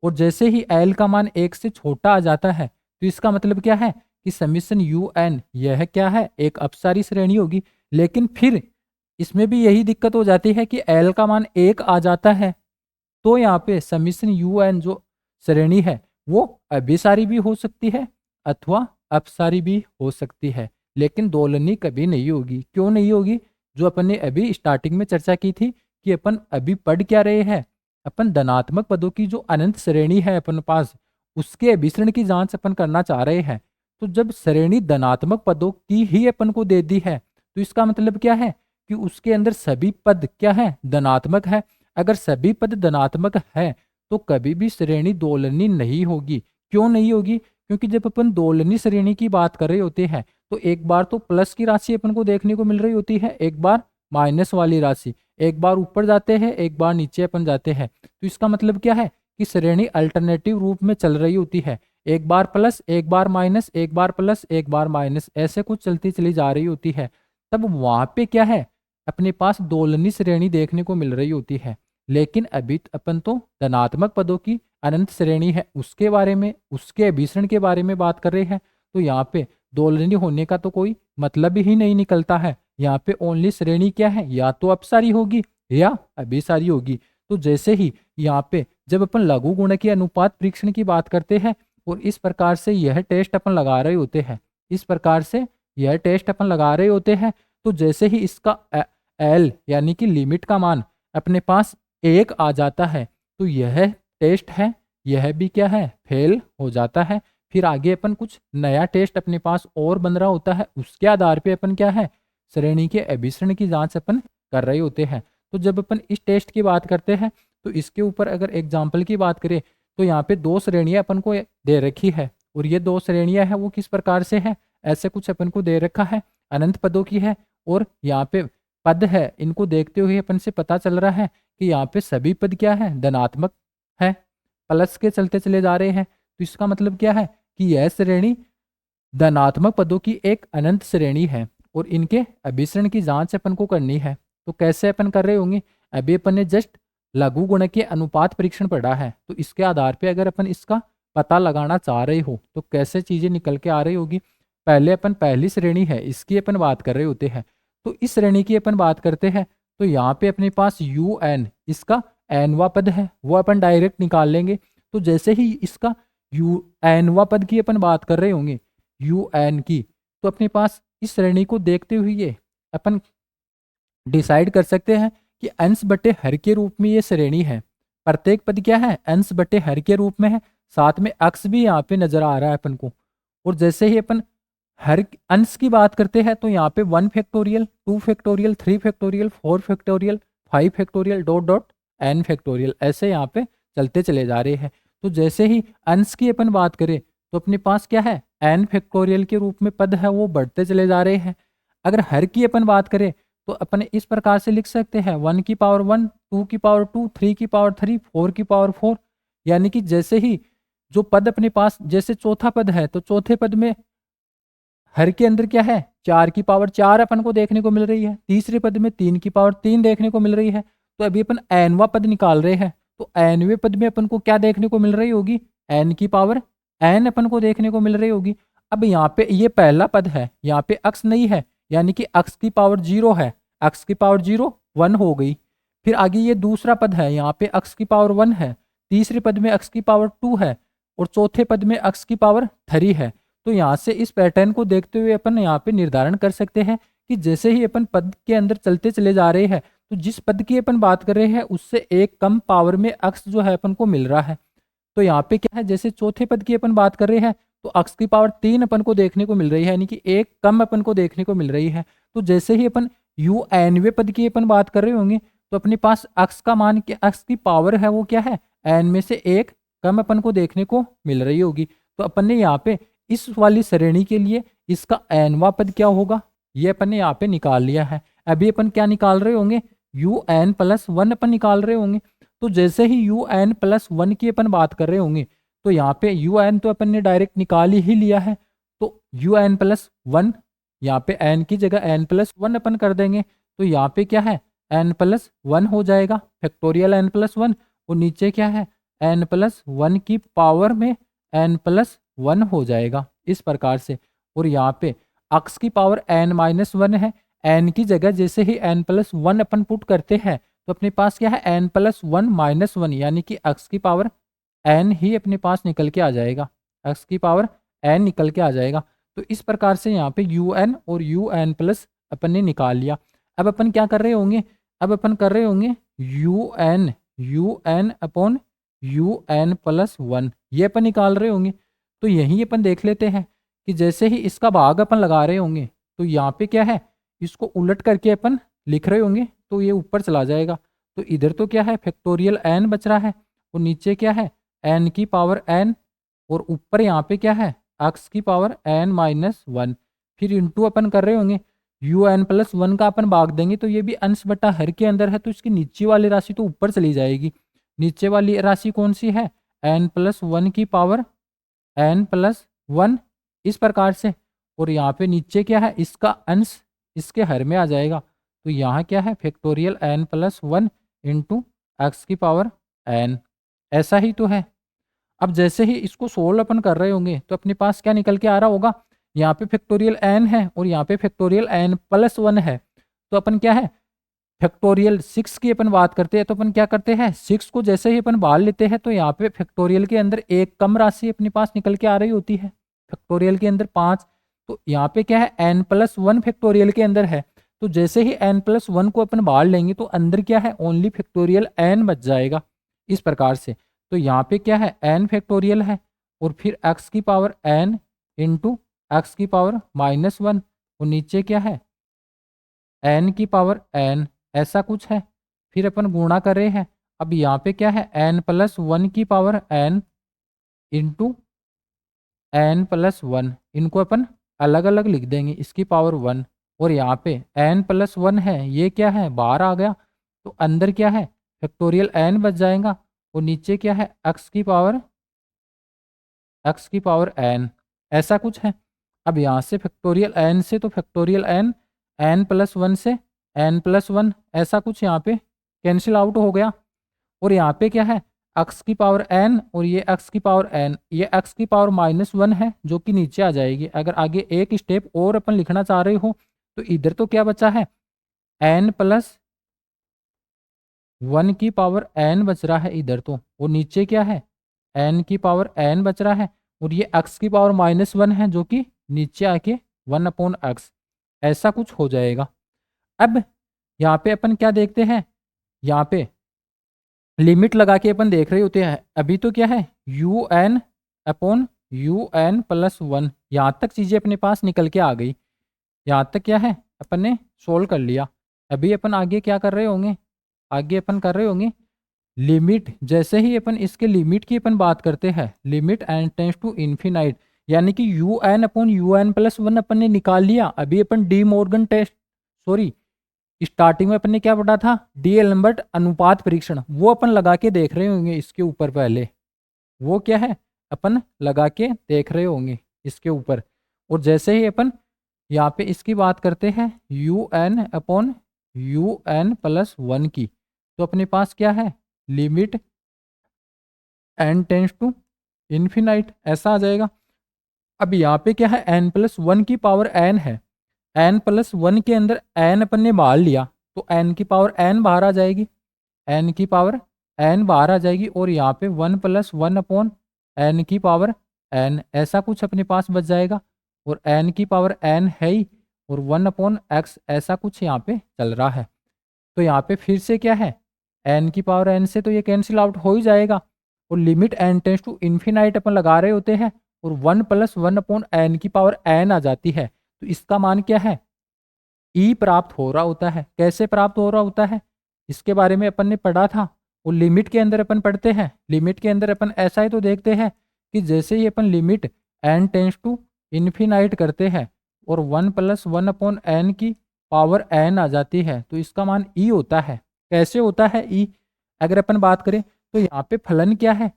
और जैसे ही एल का मान 1 से छोटा आ जाता है तो इसका मतलब क्या है कि समीशन यू एन यह क्या है, एक अपसारी श्रेणी होगी। लेकिन फिर इसमें भी यही दिक्कत हो जाती है कि एल का मान 1 आ जाता है, तो यहाँ पे समीशन यू एन जो श्रेणी है वो अभिसारी भी हो सकती है अथवा अपसारी भी हो सकती है, लेकिन दोलनी कभी नहीं होगी। क्यों नहीं होगी? जो अपन ने अभी स्टार्टिंग में चर्चा की थी कि अपन अभी पढ़ क्या रहे हैं, अपन धनात्मक पदों की जो अनंत श्रेणी है अपन पास, उसके अभिसरण की जांच अपन करना चाह रहे हैं। तो जब श्रेणी धनात्मक पदों की ही अपन को दे दी है, तो इसका मतलब क्या है कि उसके अंदर सभी पद क्या है, धनात्मक है। अगर सभी पद धनात्मक है तो कभी भी श्रेणी दोलनी नहीं होगी। क्यों नहीं होगी? क्योंकि जब अपन दोलनी श्रेणी की बात कर रहे होते हैं तो एक बार तो प्लस की राशि अपन को देखने को मिल रही होती है, एक बार माइनस वाली राशि, एक बार ऊपर जाते हैं एक बार नीचे अपन जाते हैं। तो इसका मतलब क्या है कि श्रेणी अल्टरनेटिव रूप में चल रही होती है, एक बार प्लस एक बार माइनस, एक बार प्लस एक बार माइनस, ऐसे कुछ चलती चली जा रही होती है। तब वहां पे क्या है, अपने पास दोलनी श्रेणी देखने को मिल रही होती है। लेकिन अभी अपन तो धनात्मक पदों की अनंत श्रेणी है उसके बारे में, उसके अभिसरण के बारे में बात कर रहे हैं। तो यहाँ पे दोलनी होने का तो कोई मतलब ही नहीं निकलता है। यहाँ पे ओनली श्रेणी क्या है, या तो अपसारी होगी या अभिसारी होगी। तो जैसे ही यहाँ पे जब अपन लघु गुणकीय अनुपात परीक्षण की बात करते हैं और इस प्रकार से यह टेस्ट अपन लगा रहे होते हैं, इस प्रकार से यह टेस्ट अपन लगा रहे होते हैं, तो जैसे ही इसका एल यानी कि लिमिट का मान अपने पास 1 आ जाता है तो यह टेस्ट है, यह भी क्या है, फेल हो जाता है। फिर आगे अपन कुछ नया टेस्ट अपने पास और बन रहा होता है, उसके आधार पे अपन क्या है, श्रेणी के अभिसरण की जांच अपन कर रहे होते हैं। तो जब अपन इस टेस्ट की बात करते हैं तो इसके ऊपर अगर एग्जाम्पल की बात करें तो यहाँ पे 2 श्रेणियां अपन को दे रखी है, और ये 2 श्रेणियां हैं वो किस प्रकार से है, ऐसे कुछ अपन को दे रखा है, अनंत पदों की है और यहाँ पे पद है। इनको देखते हुए अपन से पता चल रहा है कि यहाँ पे सभी पद क्या है, धनात्मक है, प्लस के चलते चले जा रहे हैं। तो इसका मतलब क्या है कि यह श्रेणी धनात्मक पदों की एक अनंत श्रेणी है और इनके अभिसरण की जांच अपन को करनी है। तो कैसे अपन कर रहे होंगे, अभी अपन ने जस्ट लघु गुणकीय अनुपात परीक्षण पढ़ा है, तो इसके आधार पे अगर अपन इसका पता लगाना चाह रहे हो तो कैसे चीजें निकल के आ रही होगी। पहले अपन पहली श्रेणी है इसकी अपन बात कर रहे होते हैं, तो इस श्रेणी की अपन बात करते हैं तो यहाँ पे अपने पास यू एन, इसका एनवा पद है वो अपन डायरेक्ट निकाल लेंगे। तो जैसे ही इसका यू एनवा पद की अपन बात कर रहे होंगे, यू एन की, तो अपने पास इस श्रेणी को देखते हुए अपन डिसाइड कर सकते हैं कि अंश बटे हर के रूप में ये श्रेणी है। प्रत्येक पद क्या है, अंश बटे हर के रूप में है, साथ में अक्स भी यहाँ पे नजर आ रहा है अपन को। और जैसे ही अपन हर अंश की बात करते हैं तो यहाँ पे 1 factorial, 2 factorial, 3 factorial, 4 factorial, 5 factorial, dot dot N factorial, ऐसे यहाँ पे चलते चले जा रहे हैं। तो जैसे ही अंश की अपन बात करें तो अपने पास क्या है, एन फैक्टोरियल के रूप में पद है वो बढ़ते चले जा रहे हैं। अगर हर की अपन बात करें तो अपन इस प्रकार से लिख सकते हैं 1 की पावर 1, 2 की पावर 2, 3 की पावर 3, 4 की पावर 4। यानी कि जैसे ही जो पद अपने पास, जैसे चौथा पद है तो चौथे पद में हर के अंदर क्या है, 4 की पावर 4 अपन को देखने को मिल रही है, तीसरे पद में 3 की पावर 3 देखने को मिल रही है। तो अभी अपन एनवा पद निकाल रहे हैं, तो एनवे पद में अपन को क्या देखने को मिल रही होगी, एन की पावर एन अपन को देखने को मिल रही होगी। अब यहाँ पे ये पहला पद है, यहाँ पे अक्स नहीं है, यानी कि अक्स की पावर 0 है, अक्स की पावर 0 1 हो गई। फिर आगे ये दूसरा पद है, यहाँ पे अक्स की पावर 1 है, तीसरे पद में अक्स की पावर 2 है और चौथे पद में अक्स की पावर 3 है। तो यहाँ से इस पैटर्न को देखते हुए अपन यहाँ पे निर्धारण कर सकते हैं कि जैसे ही अपन पद के अंदर चलते चले जा रहे हैं तो जिस पद की अपन बात कर रहे हैं उससे एक कम पावर में अक्स जो है अपन को मिल रहा है। तो यहाँ पे क्या है, जैसे चौथे पद की अपन बात कर रहे हैं तो अक्स की पावर 3 अपन को देखने को मिल रही है, यानी कि एक कम अपन को देखने को मिल रही है। तो जैसे ही अपन यू एनवे पद की अपन बात कर रहे होंगे तो अपने पास अक्स का मान, अक्स की पावर है वो क्या है, एन में से एक कम अपन को देखने को मिल रही होगी। तो अपन ने यहाँ पे इस वाली श्रेणी के लिए इसका एनवा पद क्या होगा ये अपन ने यहाँ पे निकाल लिया है। अभी अपन क्या निकाल रहे होंगे, यू एन प्लस 1 अपन निकाल रहे होंगे। तो जैसे ही यू एन प्लस 1 की अपन बात कर रहे होंगे तो यहाँ पे यू एन तो अपन ने डायरेक्ट निकाल ही लिया है, तो यू एन प्लस 1, यहाँ पे एन की जगह एन प्लस 1 अपन कर देंगे। तो यहाँ पे क्या है, एन प्लस 1 हो जाएगा, फैक्टोरियल एन प्लस 1, और नीचे क्या है, एन प्लस 1 की पावर में एन प्लस 1 हो जाएगा इस प्रकार से। और यहाँ पे x की पावर n-1 है। n की जगह जैसे ही n+1 अपन पुट करते हैं तो अपने पास क्या है n+1 - 1 यानी कि x की पावर n ही अपने पास निकल के आ जाएगा। x की पावर n निकल के आ जाएगा। तो इस प्रकार से यहाँ पे un और un प्लस अपन ने निकाल लिया। अब अपन क्या कर रहे होंगे, अब अपन कर रहे होंगे un अपॉन un+1 ये अपन निकाल रहे होंगे। तो यही अपन देख लेते हैं कि जैसे ही इसका भाग अपन लगा रहे होंगे तो यहाँ पे क्या है, इसको उलट करके अपन लिख रहे होंगे तो ये ऊपर चला जाएगा। तो इधर तो क्या है फैक्टोरियल n बच रहा है और नीचे क्या है n की पावर n और ऊपर यहाँ पे क्या है x की पावर n-1। फिर इंटू अपन कर रहे होंगे un+1 का अपन भाग देंगे तो ये भी अंश बटा हर के अंदर है तो इसकी नीचे वाली राशि तो ऊपर चली जाएगी। नीचे वाली राशि कौन सी है n+1 की पावर n+1 इस प्रकार से। और यहाँ पे नीचे क्या है इसका अंश इसके हर में आ जाएगा तो यहाँ क्या है फैक्टोरियल n+1 इंटू एक्स की पावर n। ऐसा ही तो है। अब जैसे ही इसको सोल्व अपन कर रहे होंगे तो अपने पास क्या निकल के आ रहा होगा, यहाँ पे फैक्टोरियल n है और यहाँ पे फैक्टोरियल n+1 है। तो अपन क्या है फैक्टोरियल 6 की अपन बात करते हैं तो अपन क्या करते हैं 6 को जैसे ही अपन बाहर लेते हैं तो यहाँ पे फैक्टोरियल के अंदर एक कम राशि अपने पास निकल के आ रही होती है, फैक्टोरियल के अंदर 5। तो यहाँ पे क्या है n+1 फैक्टोरियल के अंदर है तो जैसे ही n+1 को अपन बाहर लेंगे तो अंदर क्या है ओनली फैक्टोरियल n बच जाएगा इस प्रकार से। तो यहाँ पे क्या है n फैक्टोरियल है और फिर x की पावर n इंटू एक्स की पावर -1 और नीचे क्या है n की पावर n ऐसा कुछ है। फिर अपन गुणा कर रहे हैं। अब यहाँ पे क्या है n+1 की पावर n इंटू n+1 इनको अपन अलग अलग लिख देंगे इसकी पावर 1। और यहाँ पे n+1 है ये क्या है बाहर आ गया तो अंदर क्या है फैक्टोरियल n बच जाएगा और नीचे क्या है x की पावर n ऐसा कुछ है। अब यहाँ से फैक्टोरियल n से तो फैक्टोरियल n+1 से n+1 ऐसा कुछ यहाँ पे कैंसिल आउट हो गया। और यहाँ पे क्या है x की पावर n और ये x की पावर n, ये x की पावर -1 है जो कि नीचे आ जाएगी। अगर आगे एक स्टेप और अपन लिखना चाह रहे हो तो इधर तो क्या बचा है n+1 की पावर n बच रहा है इधर तो, और नीचे क्या है n की पावर n बच रहा है और ये x की पावर -1 है जो कि नीचे आके 1/x ऐसा कुछ हो जाएगा। अब यहाँ पे अपन क्या देखते हैं, यहाँ पे लिमिट लगा के अपन देख रहे होते हैं। अभी तो क्या है un/un+1 यहाँ तक चीज़ें अपने पास निकल के आ गई। यहाँ तक क्या है अपन ने सोल्व कर लिया। अभी अपन आगे क्या कर रहे होंगे, आगे अपन कर रहे होंगे लिमिट। जैसे ही अपन इसके लिमिट की अपन बात करते हैं limit n tends to infinite यानी कि un/un+1 अपन ने निकाल लिया। अभी अपन De Morgan test sorry starting में अपन ने क्या पढ़ा था डी एल्बर्ट अनुपात परीक्षण, वो अपन लगा के देख रहे होंगे इसके ऊपर। पहले वो क्या है अपन लगा के देख रहे होंगे इसके ऊपर। और जैसे ही अपन यहाँ पे इसकी बात करते हैं un/un+1 की तो अपने पास क्या है limit n tends to infinite ऐसा आ जाएगा। अब यहाँ पे क्या है n+1 की पावर n है, n+1 के अंदर n अपन ने बाहर लिया तो n की पावर n बाहर आ जाएगी, n की पावर n बाहर आ जाएगी। और यहाँ पे 1+1/n की पावर n ऐसा कुछ अपने पास बच जाएगा। और n की पावर n है ही और 1/x ऐसा कुछ यहाँ पे चल रहा है। तो यहाँ पे फिर से क्या है n की पावर n से तो ये कैंसिल आउट हो ही जाएगा और limit n tends to infinite अपन लगा रहे होते हैं और 1+1/n की पावर n आ जाती है। तो इसका मान क्या है ई प्राप्त हो रहा होता है। कैसे प्राप्त हो रहा होता है इसके बारे में अपन ने पढ़ा था। और लिमिट के अंदर अपन पढ़ते हैं, लिमिट के अंदर अपन ऐसा ही तो देखते हैं कि जैसे ही अपन limit n tends to infinite करते हैं और 1+1/n की पावर n आ जाती है तो इसका मान ई होता है। कैसे होता है ई, अगर अपन बात करें तो यहाँ पे फलन क्या है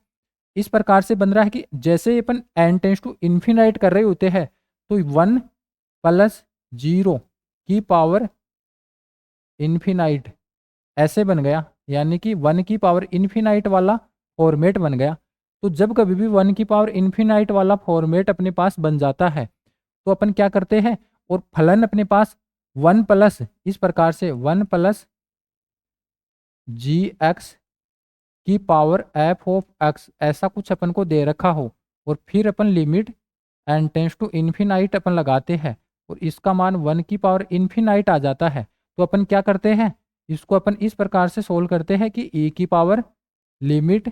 इस प्रकार से बन रहा है कि जैसे ही अपन n टेंड्स टू इन्फिनाइट कर रहे होते हैं तो 1+0 की पावर इन्फिनाइट ऐसे बन गया, यानी कि 1 की पावर इन्फिनाइट वाला फॉर्मेट बन गया। तो जब कभी भी 1 की पावर इन्फिनाइट वाला फॉर्मेट अपने पास बन जाता है तो अपन क्या करते हैं, और फलन अपने पास 1 प्लस इस प्रकार से 1 प्लस जी एक्स की पावर एफ ऑफ एक्स ऐसा कुछ अपन को दे रखा हो, और फिर अपन limit N tends to infinite अपन लगाते हैं और इसका मान 1 की पावर इन्फिनाइट आ जाता है, तो अपन क्या करते हैं, इसको अपन इस प्रकार से सोल्व करते हैं कि e की power limit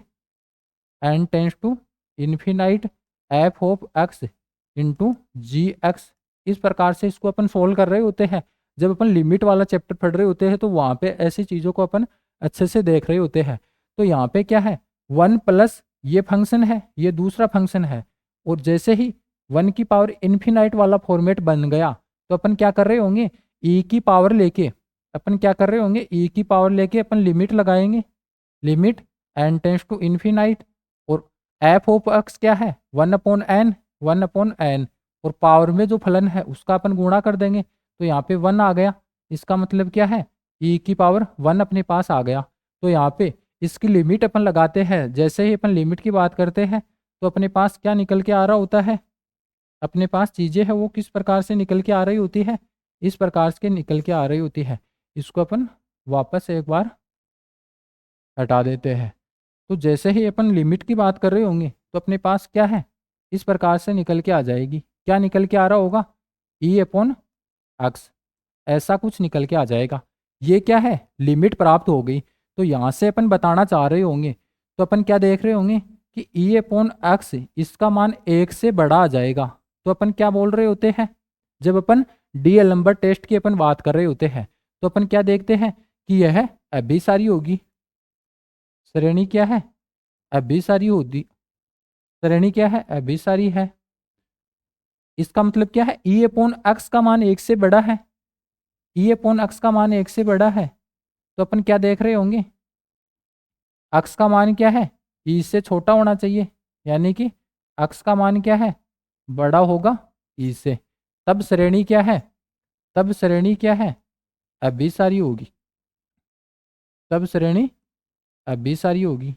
N tends to infinite F of X into G X, इस प्रकार से इसको अपन सोल्व कर रहे होते हैं। जब अपन लिमिट वाला चैप्टर पढ़ रहे होते हैं तो वहाँ पे ऐसी चीज़ों को अपन अच्छे से देख रहे होते हैं। तो यहाँ पे क्या है, 1 प्लस ये फंक्शन है, ये दूसरा फंक्शन है, और जैसे ही 1 की पावर इन्फिनाइट वाला फॉर्मेट बन गया तो अपन क्या कर रहे होंगे, e की पावर लेके अपन क्या कर रहे होंगे, e की पावर लेके अपन लिमिट लगाएंगे, limit N tends to infinite, और एफ ऑफ एक्स क्या है 1 अपॉन एन, 1 अपॉन एन, और पावर में जो फलन है उसका अपन गुणा कर देंगे, तो यहाँ पे 1 आ गया। इसका मतलब क्या है, e की पावर 1 अपने पास आ गया। तो यहाँ पे इसकी लिमिट अपन लगाते हैं, जैसे ही अपन लिमिट की बात करते हैं तो अपने पास क्या निकल के आ रहा होता है, अपने पास चीज़ें हैं वो किस प्रकार से निकल के आ रही होती है, इस प्रकार से निकल के आ रही होती है। इसको अपन वापस एक बार हटा देते हैं। तो जैसे ही अपन लिमिट की बात कर रहे होंगे तो अपने पास क्या है, इस प्रकार से निकल के आ जाएगी। क्या निकल के आ रहा होगा, ई अपॉन एक्स, ऐसा कुछ निकल के आ जाएगा। ये क्या है, लिमिट प्राप्त हो गई। तो यहाँ से अपन बताना चाह रहे होंगे, तो अपन क्या देख रहे होंगे कि ई अपॉन एक्स इसका मान 1 से बड़ा आ जाएगा। तो अपन क्या बोल रहे होते हैं, जब अपन डी-एलम्बर्ट नंबर टेस्ट की अपन बात कर रहे होते हैं तो अपन क्या देखते हैं कि यह अभिसारी होगी। श्रेणी क्या है, अभिसारी होगी। श्रेणी क्या है, अभिसारी है। इसका मतलब क्या है, ई अपॉन एक्स का मान 1 से बड़ा है, ई अपॉन एक्स का मान 1 से बड़ा है। तो अपन क्या देख रहे होंगे, एक्स का मान क्या है, ई से छोटा होना चाहिए, यानी कि एक्स का मान क्या है, बड़ा होगा ई से। तब श्रेणी क्या है, तब श्रेणी क्या है, अभिसारी होगी। तब श्रेणी अभिसारी होगी।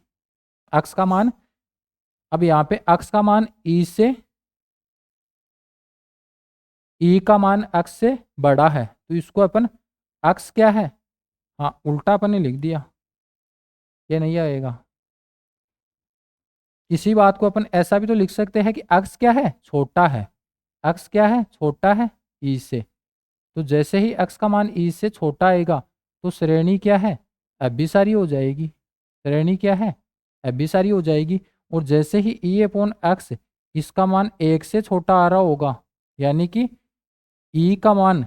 एक्स का मान, अब यहाँ पे एक्स का मान ई से, ई का मान एक्स से बड़ा है, तो इसको अपन एक्स क्या है, हाँ उल्टा अपन ने लिख दिया, ये नहीं आएगा। इसी बात को अपन ऐसा भी तो लिख सकते हैं कि एक्स क्या है, छोटा है। एक्स क्या है, छोटा है ई से। तो जैसे ही एक्स का मान ई से छोटा आएगा तो श्रेणी क्या है, अभिसारी हो जाएगी। श्रेणी क्या है, अभिसारी हो जाएगी। और जैसे ही ई अपॉन एक्स इसका मान 1 से छोटा आ रहा होगा, यानी कि ई का मान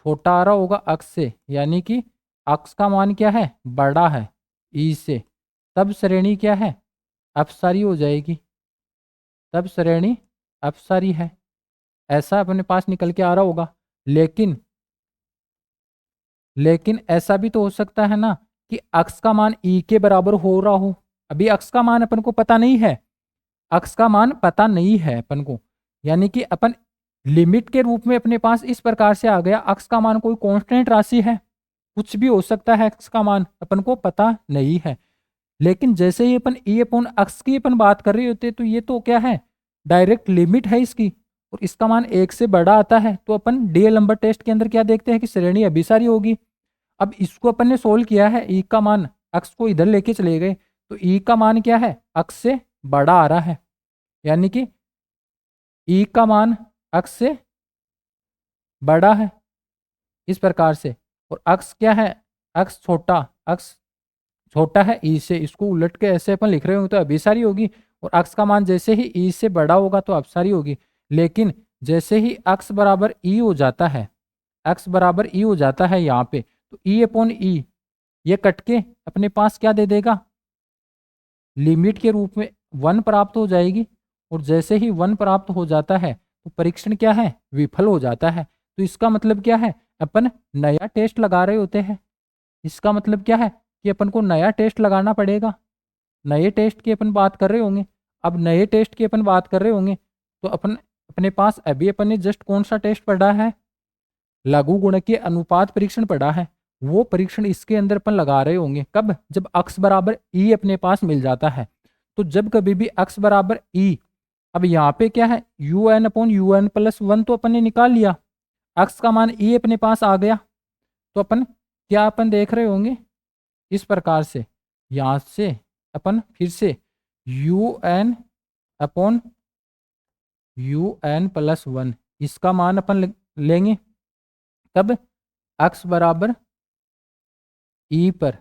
छोटा आ रहा होगा एक्स से, यानी कि एक्स का मान क्या है, बड़ा है ई से, तब श्रेणी क्या है, अपसारी हो जाएगी। तब श्रेणी अपसारी है, ऐसा अपने पास निकल के आ रहा होगा। लेकिन लेकिन ऐसा भी तो हो सकता है ना कि एक्स का मान ई के बराबर हो रहा हो। अभी एक्स का मान अपन को पता नहीं है, एक्स का मान पता नहीं है अपन को, यानी कि अपन लिमिट के रूप में अपने पास इस प्रकार से आ गया, एक्स का मान कोई कांस्टेंट राशि है, कुछ भी हो सकता है, एक्स का मान अपन को पता नहीं है। लेकिन जैसे ही अपन ई अपॉन एक्स की अपन बात कर रहे होते तो ये तो क्या है, डायरेक्ट लिमिट है इसकी, और इसका मान 1 से बड़ा आता है, तो अपन डी नंबर टेस्ट के अंदर क्या देखते हैं कि श्रेणी अभिसारी होगी। अब इसको अपन ने सोल्व किया है, ई का मान एक्स को इधर लेके चले गए, तो ई का मान क्या है, एक्स से बड़ा आ रहा है, यानी कि ई का मान एक्स से बड़ा है इस प्रकार से। और एक्स क्या है, एक्स छोटा, एक्स छोटा है ई से, इसको उलट के ऐसे अपन लिख रहे हो तो अभिसारी होगी। और एक्स का मान जैसे ही ई से बड़ा होगा तो अपसारी होगी। लेकिन जैसे ही एक्स बराबर ई हो जाता है, एक्स बराबर ई हो जाता है यहाँ पे, तो ई अपॉन ई ये कट के अपने पास क्या दे देगा, लिमिट के रूप में 1 प्राप्त हो जाएगी। और जैसे ही 1 प्राप्त हो जाता है तो परीक्षण क्या है, विफल हो जाता है। तो इसका मतलब क्या है, अपन नया टेस्ट लगा रहे होते हैं। इसका मतलब क्या है कि अपन को नया टेस्ट लगाना पड़ेगा। नए टेस्ट की अपन बात कर रहे होंगे। अब नए टेस्ट की अपन बात कर रहे होंगे तो अपन अपने पास अभी अपन ने जस्ट कौन सा टेस्ट पढ़ा है, लघु गुणकीय अनुपात परीक्षण पढ़ा है। वो परीक्षण इसके अंदर अपन लगा रहे होंगे कब, जब एक्स बराबर ई अपने पास मिल जाता है। तो जब कभी भी x बराबर ई, अब यहाँ पे क्या है you N upon you N plus one तो अपन ने निकाल लिया, x का मान ई अपने पास आ गया। तो अपन क्या अपन देख रहे होंगे इस प्रकार से, यहाँ से अपन फिर से u N upon you N plus one इसका मान अपन लेंगे कब, x बराबर ई पर,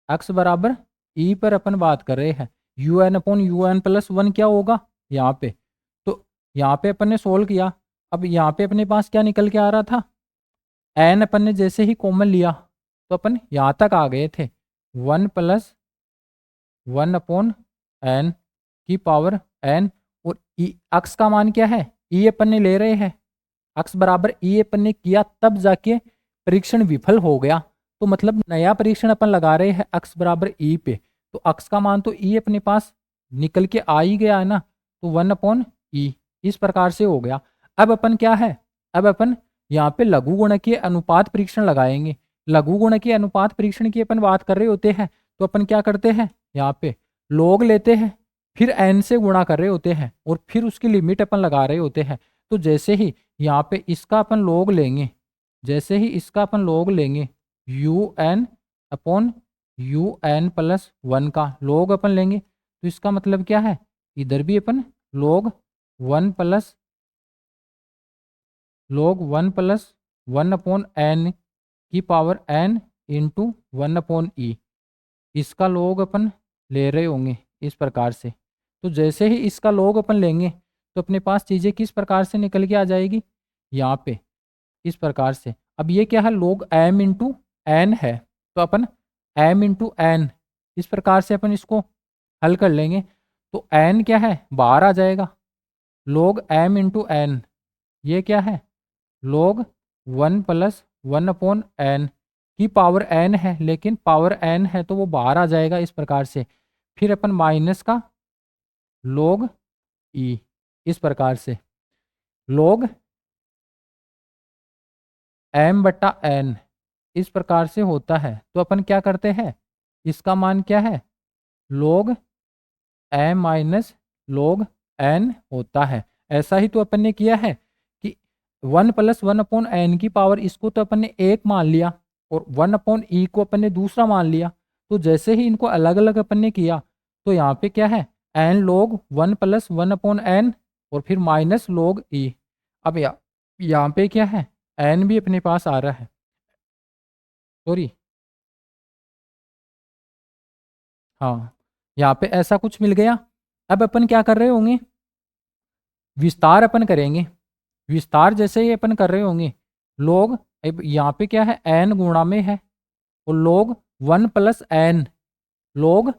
x बराबर ई पर अपन बात कर रहे हैं। You N upon you N plus one क्या होगा यहाँ पे, तो यहाँ पे अपन ने सोल्व किया। अब यहाँ पे अपने पास क्या निकल के आ रहा था, एन अपन ने जैसे ही कॉमन लिया तो अपन यहाँ तक आ गए थे, one plus one upon n की पावर एन, और ई एक्स का मान क्या है ई अपन ने ले रहे हैं, एक्स बराबर ई अपन ने किया तब जाके परीक्षण विफल हो गया। तो मतलब नया परीक्षण अपन लगा रहे हैं एक्स बराबर ई पे, तो एक्स का मान तो ई अपने पास निकल के आ ही गया है ना, तो वन अपॉन ई इस प्रकार से हो गया। अब अपन क्या है, अब अपन यहाँ पे लघुगुणकीय अनुपात परीक्षण लगाएंगे। लघुगुणकीय अनुपात परीक्षण की अपन बात कर रहे होते हैं तो अपन क्या करते हैं, यहाँ पे लॉग लेते हैं, फिर एन से गुणा कर रहे होते हैं और फिर उसकी लिमिट अपन लगा रहे होते हैं। तो जैसे ही यहाँ पे इसका अपन लॉग लेंगे, जैसे ही इसका अपन लॉग लेंगे u N upon you N plus one का लॉग अपन लेंगे, तो इसका मतलब क्या है इधर भी अपन log one plus one upon n की power n into one upon e इसका लॉग अपन ले रहे होंगे इस प्रकार से। तो जैसे ही इसका लॉग अपन लेंगे तो अपने पास चीज़ें किस प्रकार से निकल के आ जाएगी, यहाँ पे इस प्रकार से। अब ये क्या है लॉग एम इंटू एन है, तो अपन एम इंटू एन इस प्रकार से अपन इसको हल कर लेंगे। तो एन क्या है बाहर आ जाएगा, लॉग एम इंटू एन ये क्या है log one plus one upon n की पावर एन है, लेकिन पावर एन है तो वो बाहर आ जाएगा इस प्रकार से। फिर अपन माइनस का लॉग ई इस प्रकार से, लॉग एम बटा एन इस प्रकार से होता है। तो अपन क्या करते हैं, इसका मान क्या है log m minus log n होता है। ऐसा ही तो अपन ने किया है कि one plus one upon n की पावर इसको तो अपन ने एक मान लिया और वन अपॉन ई को अपन ने दूसरा मान लिया। तो जैसे ही इनको अलग अलग अपन ने किया तो यहाँ पे क्या है n log one plus one upon n और फिर माइनस लॉग ई। अब यहाँ पे क्या है एन भी अपने पास आ रहा है, सॉरी हाँ यहाँ पे ऐसा कुछ मिल गया। अब अपन क्या कर रहे होंगे विस्तार अपन करेंगे, विस्तार जैसे ही अपन कर रहे होंगे लोग, अब यहाँ पे क्या है एन गुणा में है और लोग वन प्लस एन लोग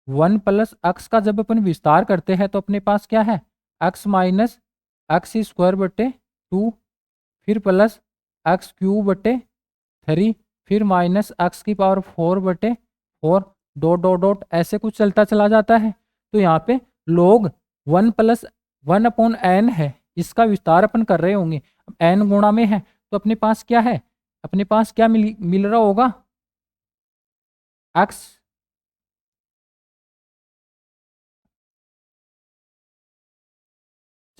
वन प्लस एक्स का जब अपन विस्तार करते हैं तो अपने पास क्या है एक्स माइनस एक्स स्क्वायर बटे टू, फिर प्लस एक्स क्यूब बटे थ्री, फिर माइनस एक्स की पावर फोर बटे फोर, डॉट डॉट डॉट ऐसे कुछ चलता चला जाता है। तो यहाँ पे log one plus one upon n है, इसका विस्तार अपन कर रहे होंगे। अब एन गुणा में है तो अपने पास क्या है, अपने पास क्या मिल रहा होगा एक्स,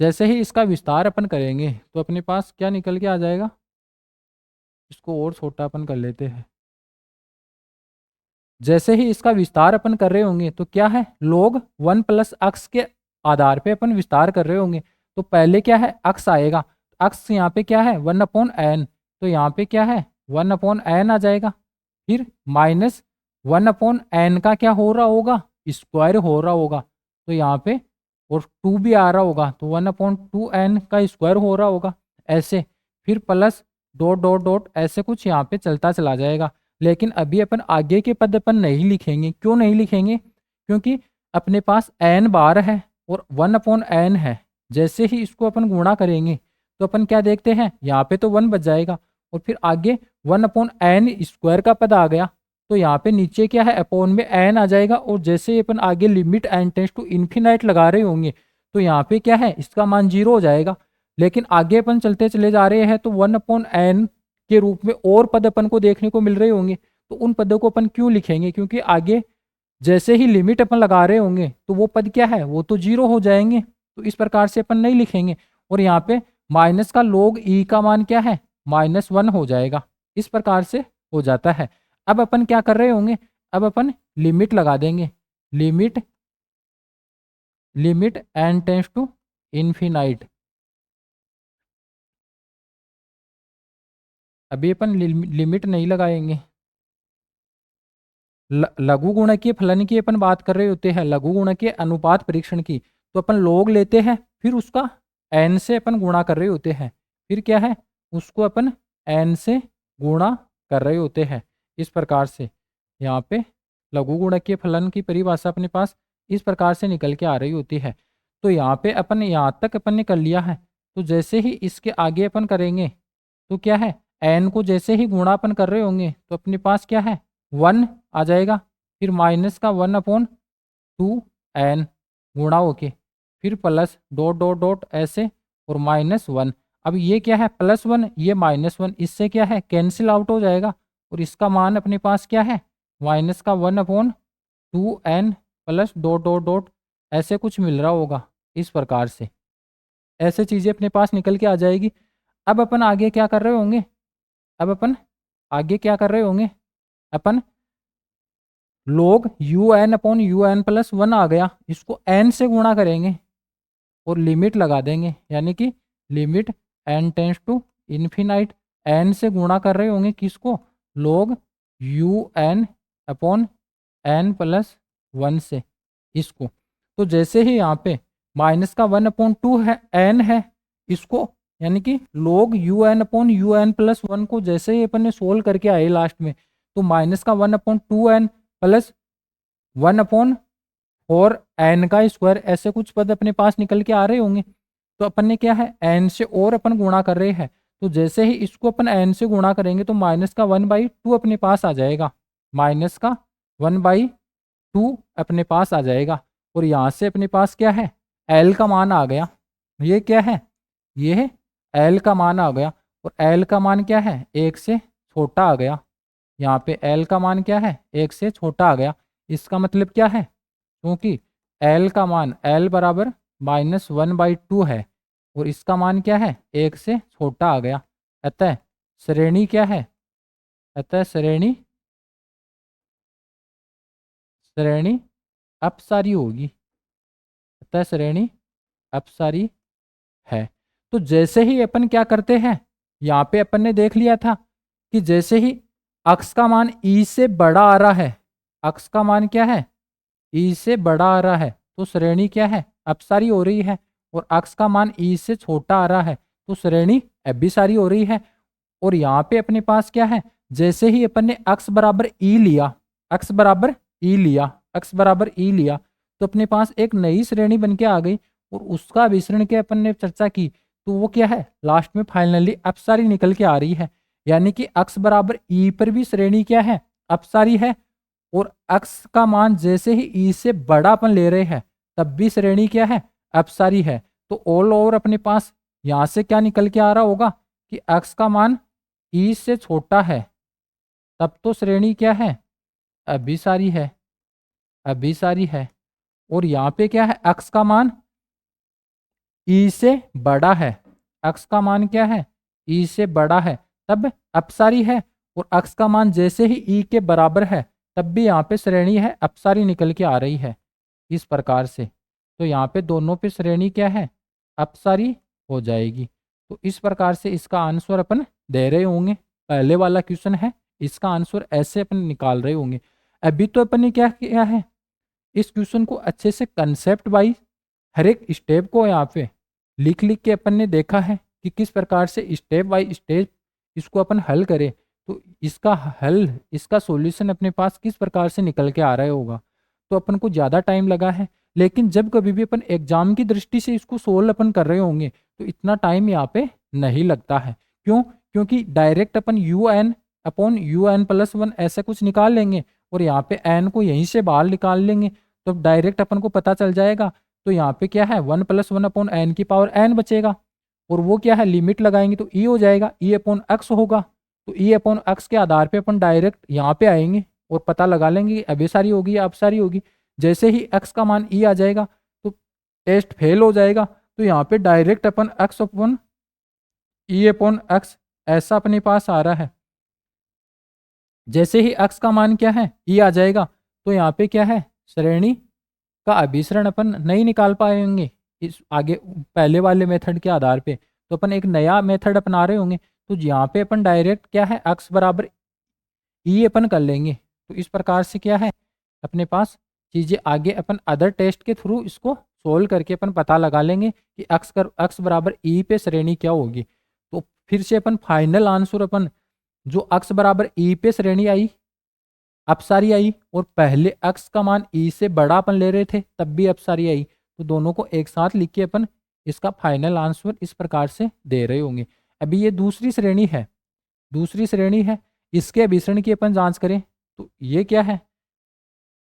जैसे ही इसका विस्तार अपन करेंगे तो अपने पास क्या निकल के आ जाएगा, इसको और छोटा अपन कर लेते हैं। जैसे ही इसका विस्तार अपन कर रहे होंगे तो क्या है लोग वन प्लस एक्स के आधार पे अपन विस्तार कर रहे होंगे। तो पहले क्या है एक्स आएगा, एक्स यहाँ पे क्या है वन अपॉन एन, तो यहाँ पे क्या है वन अपॉन एन आ जाएगा, फिर माइनस वन अपॉन एन का क्या हो रहा होगा स्क्वायर हो रहा होगा, तो यहाँ पे और टू भी आ रहा होगा तो वन अपॉन टू एन का स्क्वायर हो रहा होगा ऐसे, फिर प्लस डॉट डॉट डॉट ऐसे कुछ यहाँ पे चलता चला जाएगा। लेकिन अभी अपन आगे के पद अपन नहीं लिखेंगे, क्यों नहीं लिखेंगे, क्योंकि अपने पास एन बार है और वन अपॉन एन है। जैसे ही इसको अपन गुणा करेंगे तो अपन क्या देखते हैं यहाँ पे तो वन बच जाएगा और फिर आगे वन अपॉन एन स्क्वायर का पद आ गया, तो यहाँ पे नीचे क्या है अपॉन में एन आ जाएगा। और जैसे ही अपन आगे limit N tends to infinite लगा रहे होंगे तो यहाँ पे क्या है इसका मान जीरो हो जाएगा। लेकिन आगे अपन चलते चले जा रहे हैं तो वन अपॉन एन के रूप में और पद अपन को देखने को मिल रहे होंगे, तो उन पदों को अपन क्यों लिखेंगे, क्योंकि आगे जैसे ही लिमिट अपन लगा रहे होंगे तो वो पद क्या है, वो तो जीरो हो जाएंगे, तो इस प्रकार से अपन नहीं लिखेंगे। और यहाँ पे माइनस का log ई का मान क्या है, -1 हो जाएगा, इस प्रकार से हो जाता है। अब अपन क्या कर रहे होंगे, अब अपन लिमिट लगा देंगे, limit limit n tends to infinite. अभी अपन लिमिट नहीं लगाएंगे, लघु गुणकीय फलन की अपन बात कर रहे होते हैं, लघु गुणकीय अनुपात परीक्षण की, तो अपन log लेते हैं, फिर उसका n से अपन गुणा कर रहे होते हैं, फिर क्या है, उसको अपन n से गुणा कर रहे होते हैं। इस प्रकार से यहाँ पे लघु गुणकीय फलन की परिभाषा अपने पास इस प्रकार से निकल के आ रही होती है। तो यहाँ पे अपन यहाँ तक अपन ने कर लिया है, तो जैसे ही इसके आगे अपन करेंगे तो क्या है, n को जैसे ही गुणा अपन कर रहे होंगे तो अपने पास क्या है, 1 आ जाएगा, फिर माइनस का 1/2n गुणा होके, फिर प्लस डॉट डॉट डॉट ऐसे, और -1। अब ये क्या है, +1, ये -1, इससे क्या है, कैंसिल आउट हो जाएगा, और इसका मान अपने पास क्या है, माइनस का 1/2n plus dot dot dot ऐसे कुछ मिल रहा होगा। इस प्रकार से ऐसे चीज़ें अपने पास निकल के आ जाएगी। अब अपन आगे क्या कर रहे होंगे, अब अपन आगे क्या कर रहे होंगे, अपन log un/un+1 आ गया, इसको n से गुणा करेंगे और लिमिट लगा देंगे, यानी कि limit n tends to infinite, n से गुणा कर रहे होंगे किसको, log un/n+1 से इसको। तो जैसे ही यहाँ पे माइनस का 1/2 है, n है, इसको यानी कि log un/un+1 को जैसे ही अपन ने सोल्व करके आए लास्ट में, तो माइनस का 1/2n प्लस 1/4n का स्क्वायर, ऐसे कुछ पद अपने पास निकल के आ रहे होंगे। तो अपन ने क्या है, n से और अपन गुणा कर रहे हैं, तो जैसे ही इसको अपन n से गुणा करेंगे तो माइनस का 1/2 अपने पास आ जाएगा, माइनस का 1/2 अपने पास आ जाएगा। और यहाँ से अपने पास क्या है, l का मान आ गया, ये क्या है, ये l का मान आ गया, और l का मान क्या है, 1 से छोटा आ गया। यहाँ पे l का मान क्या है, 1 से छोटा आ गया। इसका मतलब क्या है, क्योंकि l का मान l बराबर -1/2 है और इसका मान क्या है, 1 से छोटा आ गया, अतः श्रेणी क्या है, अतः श्रेणी श्रेणी अपसारी होगी, अतः श्रेणी अपसारी है। तो जैसे ही अपन क्या करते हैं, यहाँ पे अपन ने देख लिया था कि जैसे ही अक्स का मान ई से बड़ा आ रहा है, अक्स का मान क्या है, ई से बड़ा आ रहा है, तो श्रेणी क्या है, अपसारी हो रही है। और अक्स का मान ई से छोटा आ रहा है तो श्रेणी अभिसारी हो रही है। और यहाँ पे अपने पास क्या है, जैसे ही अपन ने अक्स बराबर ई लिया, अक्स बराबर ई लिया, अक्स बराबर ई लिया, तो अपने पास एक नई श्रेणी बन के आ गई, और उसका विसरण के अपन ने चर्चा की, तो वो क्या है, लास्ट में फाइनली अपसारी निकल के आ रही है। यानी कि अक्स बराबर ई पर भी श्रेणी क्या है, अपसारी है, और अक्स का मान जैसे ही ई से बड़ा अपन ले रहे हैं तब भी श्रेणी क्या है, अपसारी है। तो ऑल ओवर अपने पास यहाँ से क्या निकल के आ रहा होगा कि अक्स का मान ई से छोटा है, तब तो श्रेणी क्या है, अभिसारी है, अभिसारी है। और यहाँ पे क्या है, अक्स का मान ई से बड़ा है, अक्स का मान क्या है, ई से बड़ा है, तब अपसारी है। और अक्स का मान जैसे ही ई के बराबर है तब भी यहाँ पे श्रेणी है, अपसारी निकल के आ रही है, इस प्रकार से। तो यहाँ पे दोनों पे श्रेणी क्या है, अपसारी हो जाएगी। तो इस प्रकार से इसका आंसर अपन दे रहे होंगे, पहले वाला क्वेश्चन है, इसका आंसर ऐसे अपन निकाल रहे होंगे। अभी तो अपन ने क्या किया है, इस क्वेश्चन को अच्छे से कंसेप्ट वाइज हर एक स्टेप को यहाँ पे लिख लिख के अपन ने देखा है कि किस प्रकार से स्टेप बाय स्टेप इसको अपन हल करें, तो इसका हल, इसका सॉल्यूशन अपने पास किस प्रकार से निकल के आ रहा होगा। तो अपन को ज़्यादा टाइम लगा है, लेकिन जब कभी भी अपन एग्जाम की दृष्टि से इसको सोल्व अपन कर रहे होंगे तो इतना टाइम यहाँ पे नहीं लगता है। क्यों, क्योंकि डायरेक्ट अपन un/un+1 ऐसा कुछ निकाल लेंगे और यहाँ पे n को यहीं से बाहर निकाल लेंगे, तो डायरेक्ट अपन को पता चल जाएगा। तो यहाँ पे क्या है, 1 + 1/n की पावर n बचेगा, और वो क्या है, लिमिट लगाएंगे तो e हो जाएगा, e/x होगा। तो ई अपॉन एक्स के आधार पे अपन डायरेक्ट यहाँ पे आएंगे और पता लगा लेंगे कि अभिसारी होगी या अपसारी होगी। जैसे ही एक्स का मान ई आ जाएगा तो टेस्ट फेल हो जाएगा। तो यहाँ पे डायरेक्ट अपन x upon e upon x ऐसा अपने पास आ रहा है। जैसे ही एक्स का मान क्या है ई आ जाएगा तो यहाँ पे क्या है श्रेणी का अभिसरण अपन नहीं निकाल पाएंगे इस आगे पहले वाले मेथड के आधार पे। तो अपन एक नया मेथड अपना रहे होंगे। तो यहाँ पे अपन डायरेक्ट क्या है एक्स बराबर ई अपन कर लेंगे। तो इस प्रकार से क्या है अपने पास चीज़ें आगे अपन अदर टेस्ट के थ्रू इसको सोल्व करके अपन पता लगा लेंगे कि एक्स बराबर ई पे श्रेणी क्या होगी। तो फिर से अपन फाइनल आंसर अपन जो एक्स बराबर ई पे श्रेणी आई अपसारी आई और पहले एक्स का मान ई से बड़ा अपन ले रहे थे तब भी अपसारी आई। तो दोनों को एक साथ लिख के अपन इसका फाइनल आंसर इस प्रकार से दे रहे होंगे। अभी ये दूसरी श्रेणी है, दूसरी श्रेणी है, इसके अभिसरण की अपन जांच करें तो ये क्या है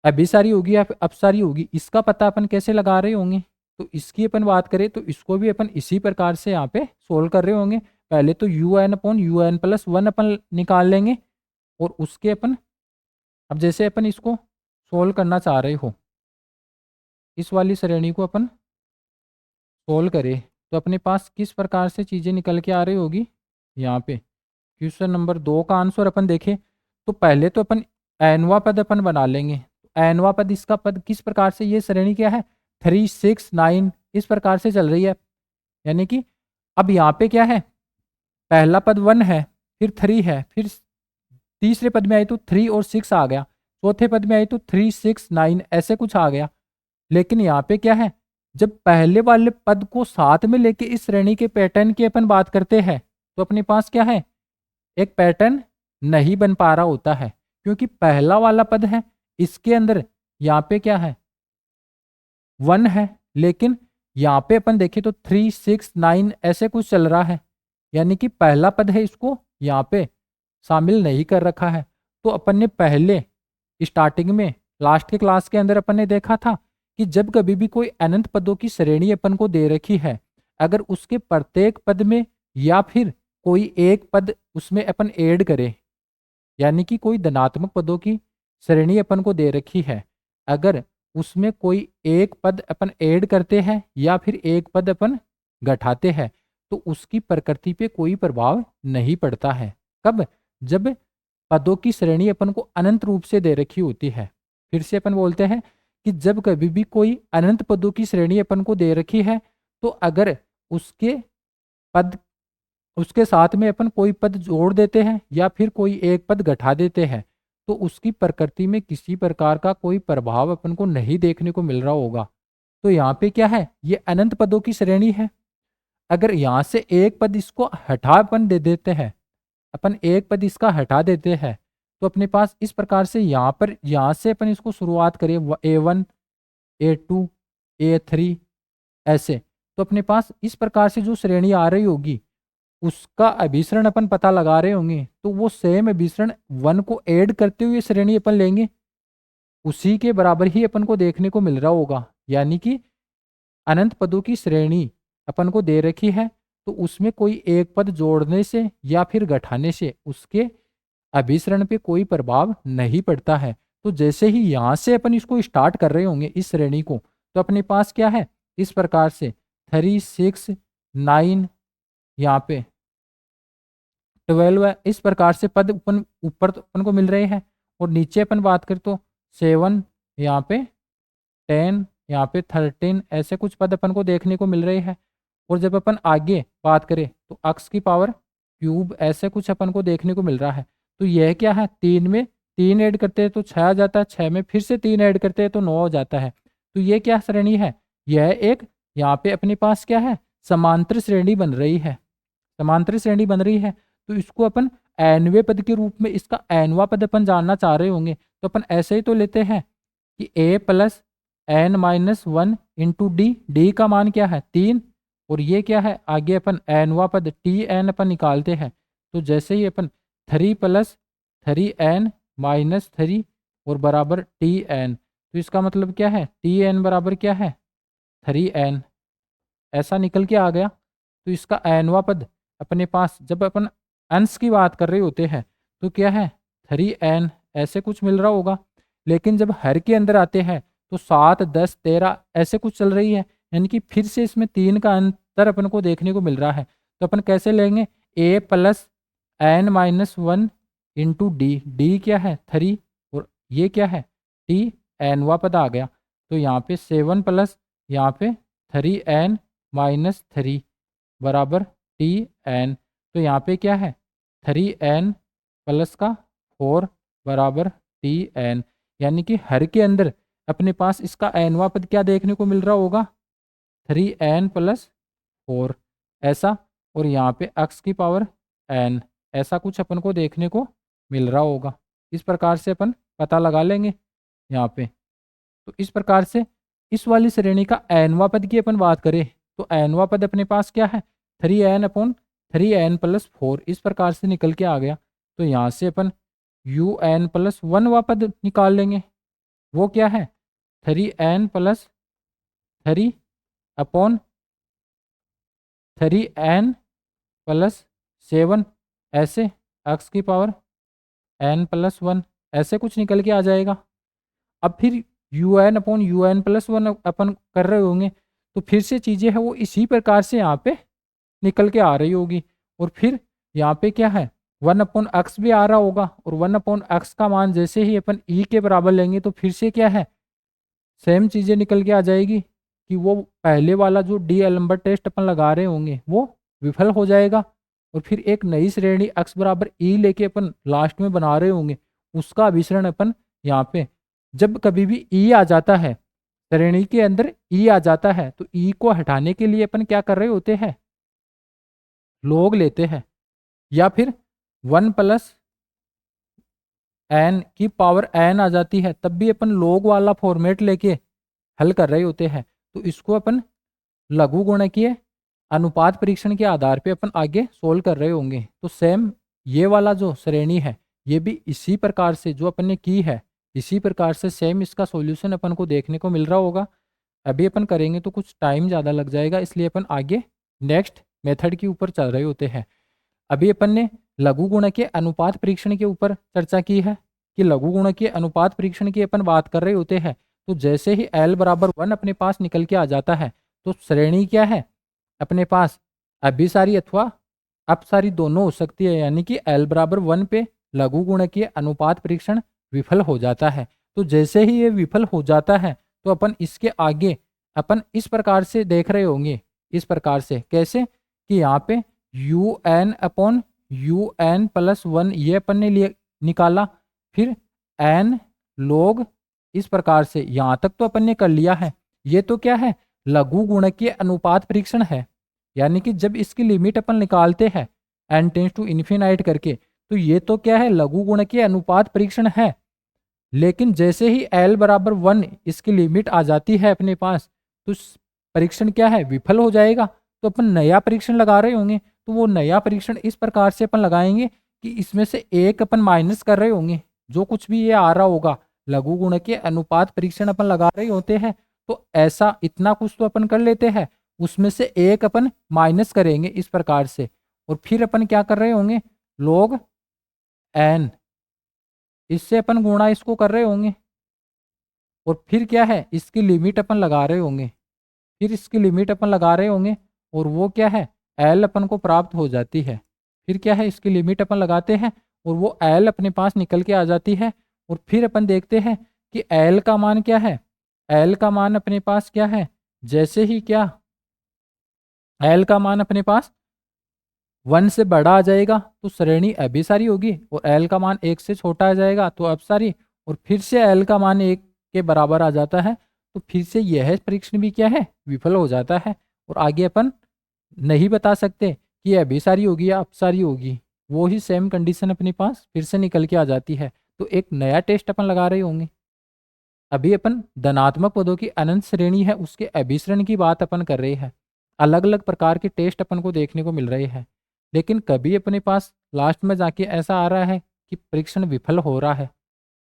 अभिसारी होगी या फिर अपसारी होगी इसका पता अपन कैसे लगा रहे होंगे। तो इसकी अपन बात करें तो इसको भी अपन इसी प्रकार से यहाँ पे सोल्व कर रहे होंगे। पहले तो u N upon you N plus one अपन निकाल लेंगे और उसके अपन अब जैसे अपन इसको सोल्व करना चाह रहे हो इस वाली श्रेणी को अपन सोल्व करें तो अपने पास किस प्रकार से चीज़ें निकल के आ रही होगी। यहाँ पे क्वेश्चन नंबर 2 का आंसर अपन देखें तो पहले तो अपन एनवा पद अपन बना लेंगे। एनवा पद इसका पद किस प्रकार से ये श्रेणी क्या है 3 6 9 इस प्रकार से चल रही है। यानी कि अब यहाँ पे क्या है पहला पद 1 है फिर 3 है फिर तीसरे पद में आई तो 3 और 6 आ गया, चौथे पद में आई तो 3 6 9 ऐसे कुछ आ गया। लेकिन यहाँ पे क्या है जब पहले वाले पद को साथ में लेके इस श्रेणी के पैटर्न की अपन बात करते हैं तो अपने पास क्या है एक पैटर्न नहीं बन पा रहा होता है क्योंकि पहला वाला पद है इसके अंदर यहाँ पे क्या है 1 है लेकिन यहाँ पे अपन देखें तो 3 6 9 ऐसे कुछ चल रहा है। यानी कि पहला पद है इसको यहाँ पे शामिल नहीं कर रखा है। तो अपन ने पहले स्टार्टिंग में लास्ट के क्लास के अंदर अपन ने देखा था कि जब कभी भी कोई अनंत पदों की श्रेणी अपन को दे रखी है अगर उसके प्रत्येक पद में या फिर कोई एक पद उसमें अपन ऐड करें यानी कि कोई धनात्मक पदों की श्रेणी अपन को दे रखी है अगर उसमें कोई एक पद अपन ऐड करते हैं या फिर एक पद अपन घटाते हैं तो उसकी प्रकृति पे कोई प्रभाव नहीं पड़ता है। कब जब पदों की श्रेणी अपन को अनंत रूप से दे रखी होती है। फिर से अपन बोलते हैं कि जब कभी भी कोई अनंत पदों की श्रेणी अपन को दे रखी है तो अगर उसके पद उसके साथ में अपन कोई पद जोड़ देते हैं या फिर कोई एक पद घटा देते हैं तो उसकी प्रकृति में किसी प्रकार का कोई प्रभाव अपन को नहीं देखने को मिल रहा होगा। तो यहाँ पे क्या है ये अनंत पदों की श्रेणी है। अगर यहाँ से एक पद इसको हटा अपन दे देते हैं अपन एक पद इसका हटा देते हैं तो अपने पास इस प्रकार से यहाँ से अपन इसको शुरुआत करें A1 A2 A3 ऐसे तो अपने पास इस प्रकार से जो श्रेणी आ रही होगी उसका अभिसरण अपन पता लगा रहे होंगे तो वो सेम अभिसरण 1 को ऐड करते हुए श्रेणी अपन लेंगे उसी के बराबर ही अपन को देखने को मिल रहा होगा। यानी कि अनंत पदों की श्रेणी अपन को दे रखी है तो उसमें कोई एक पद जोड़ने से या फिर घटाने से उसके अभिसरण पे कोई प्रभाव नहीं पड़ता है। तो जैसे ही यहाँ से अपन इसको स्टार्ट कर रहे होंगे इस श्रेणी को तो अपने पास क्या है इस प्रकार से 3 6 9 यहाँ पे 12 है इस प्रकार से पद अपन ऊपर तो अपन को मिल रहे हैं और नीचे अपन बात करें तो 7 यहाँ पे 10 यहाँ पे 13 ऐसे कुछ पद अपन को देखने को मिल रहे हैं। और जब अपन आगे बात करें तो एक्स की पावर क्यूब ऐसे कुछ अपन को देखने को मिल रहा है। तो यह क्या है 3 में 3 ऐड करते हैं तो 6 आ जाता है, 6 में फिर से 3 ऐड करते हैं तो 9 हो जाता है। तो ये क्या श्रेणी है यह एक यहाँ पे अपने पास क्या है समांतर श्रेणी बन रही है, समांतर श्रेणी बन रही है। तो इसको अपन एनवे पद के रूप में इसका एनवा पद अपन जानना चाह रहे होंगे तो अपन ऐसे ही तो लेते हैं कि a plus n minus one into d, d का मान क्या है 3 और ये क्या है आगे अपन एनवा पद टी एन अपन निकालते हैं। तो जैसे ही अपन 3 प्लस 3n माइनस 3 और बराबर टी एन तो इसका मतलब क्या है टी एन बराबर क्या है 3n ऐसा निकल के आ गया। तो इसका एनवा पद अपने पास जब अपन अंश की बात कर रहे होते हैं तो क्या है 3n ऐसे कुछ मिल रहा होगा। लेकिन जब हर के अंदर आते हैं तो 7, 10, 13 ऐसे कुछ चल रही है, यानी कि फिर से इसमें 3 का अंतर अपन को देखने को मिल रहा है। तो अपन कैसे लेंगे a plus n minus one into d, D क्या है 3 और ये क्या है t, nवा पद आ गया। तो यहाँ पे 7 प्लस यहाँ पे 3n माइनस 3 बराबर tn। तो यहाँ पे क्या है 3n प्लस का 4 बराबर tn, यानी कि हर के अंदर अपने पास इसका nवा पद क्या देखने को मिल रहा होगा 3n प्लस 4 ऐसा, और यहाँ पे x की पावर n ऐसा कुछ अपन को देखने को मिल रहा होगा। इस प्रकार से अपन पता लगा लेंगे यहाँ पे। तो इस प्रकार से इस वाली श्रेणी का nवा पद की अपन बात करें तो nवा पद अपने पास क्या है 3n अपॉन 3n प्लस 4 इस प्रकार से निकल के आ गया। तो यहाँ से अपन un प्लस 1 पद निकाल लेंगे, वो क्या है 3n plus 3 upon 3n plus 7 ऐसे x की पावर n प्लस 1 ऐसे कुछ निकल के आ जाएगा। अब फिर un अपॉन un प्लस 1 अपन कर रहे होंगे तो फिर से चीज़ें हैं वो इसी प्रकार से यहाँ पे निकल के आ रही होगी। और फिर यहाँ पे क्या है 1 अपॉन एक्स भी आ रहा होगा, और 1 अपॉन एक्स का मान जैसे ही अपन ई के बराबर लेंगे तो फिर से क्या है सेम चीज़ें निकल के आ जाएगी कि वो पहले वाला जो डी एल्बर्ट टेस्ट अपन लगा रहे होंगे वो विफल हो जाएगा। और फिर एक नई श्रेणी एक्स बराबर ई लेके अपन लास्ट में बना रहे होंगे, उसका अभिसरण अपन यहाँ पे जब कभी भी ई आ जाता है श्रेणी के अंदर ई आ जाता है तो ई को हटाने के लिए अपन क्या कर रहे होते हैं लोग लेते हैं, या फिर 1 प्लस एन की पावर एन आ जाती है तब भी अपन लोग वाला फॉर्मेट लेके हल कर रहे होते हैं। तो इसको अपन लघु गुणकीय अनुपात परीक्षण के आधार पे अपन आगे सोल्व कर रहे होंगे। तो सेम ये वाला जो श्रेणी है ये भी इसी प्रकार से जो अपन ने की है इसी प्रकार से सेम इसका सॉल्यूशन अपन को देखने को मिल रहा होगा। अभी अपन करेंगे तो कुछ टाइम ज़्यादा लग जाएगा, इसलिए अपन आगे नेक्स्ट मेथड के ऊपर चल रहे होते हैं। अभी अपन ने लघु गुणकीय अनुपात परीक्षण के ऊपर चर्चा की है कि लघु गुणकीय अनुपात परीक्षण की अपन बात कर रहे होते हैं तो जैसे ही l बराबर 1 अपने पास निकल के आ जाता है तो श्रेणी क्या है अपने पास अभिसारी अथवा अपसारी दोनों हो सकती है, यानी कि l बराबर 1 पे लघु गुणकीय अनुपात परीक्षण विफल हो जाता है। तो जैसे ही ये विफल हो जाता है तो अपन इसके आगे अपन इस प्रकार से देख रहे होंगे, इस प्रकार से कैसे कि यहाँ पे you N upon you N plus 1 ये अपन ने लिए निकाला, फिर एन लोग इस प्रकार से यहाँ तक तो अपन ने कर लिया है। ये तो क्या है लघु गुणकीय अनुपात परीक्षण है, यानी कि जब इसकी लिमिट अपन निकालते हैं एन टेंस टू इन्फिनाइट करके तो ये तो क्या है लघु गुणकीय अनुपात परीक्षण है। लेकिन जैसे ही l बराबर 1 इसकी लिमिट आ जाती है अपने पास तो परीक्षण क्या है विफल हो जाएगा। तो अपन नया परीक्षण लगा रहे होंगे तो वो नया परीक्षण इस प्रकार से अपन लगाएंगे कि इसमें से एक अपन माइनस कर रहे होंगे, जो कुछ भी ये आ रहा होगा लघु गुणकीय अनुपात परीक्षण अपन लगा रहे होते हैं तो ऐसा इतना कुछ तो अपन कर लेते हैं, उसमें से एक अपन माइनस करेंगे इस प्रकार से, और फिर अपन क्या कर रहे होंगे log n इससे अपन गुणा इसको कर रहे होंगे, और फिर क्या है इसकी लिमिट अपन लगा रहे होंगे, फिर इसकी लिमिट अपन लगा रहे होंगे और वो क्या है एल अपन को प्राप्त हो जाती है। फिर क्या है इसकी लिमिट अपन लगाते हैं और वो एल अपने पास निकल के आ जाती है। और फिर अपन देखते हैं कि एल का मान क्या है, एल का मान अपने पास क्या है जैसे ही क्या एल का मान अपने पास 1 से बड़ा आ जाएगा तो श्रेणी अभिसारी होगी, और एल का मान 1 से छोटा आ जाएगा तो अपसारी, और फिर से एल का मान 1 के बराबर आ जाता है तो फिर से यह परीक्षण भी क्या है विफल हो जाता है। और आगे अपन नहीं बता सकते कि यह अभिसारी होगी या अपसारी होगी, वो ही सेम कंडीशन अपने पास फिर से निकल के आ जाती है। तो एक नया टेस्ट अपन लगा रहे होंगे। अभी अपन धनात्मक पदों की अनंत श्रेणी है उसके अभिसरण की बात अपन कर रहे हैं। अलग अलग प्रकार के टेस्ट अपन को देखने को मिल रहे हैं, लेकिन कभी अपने पास लास्ट में जाके ऐसा आ रहा है कि परीक्षण विफल हो रहा है।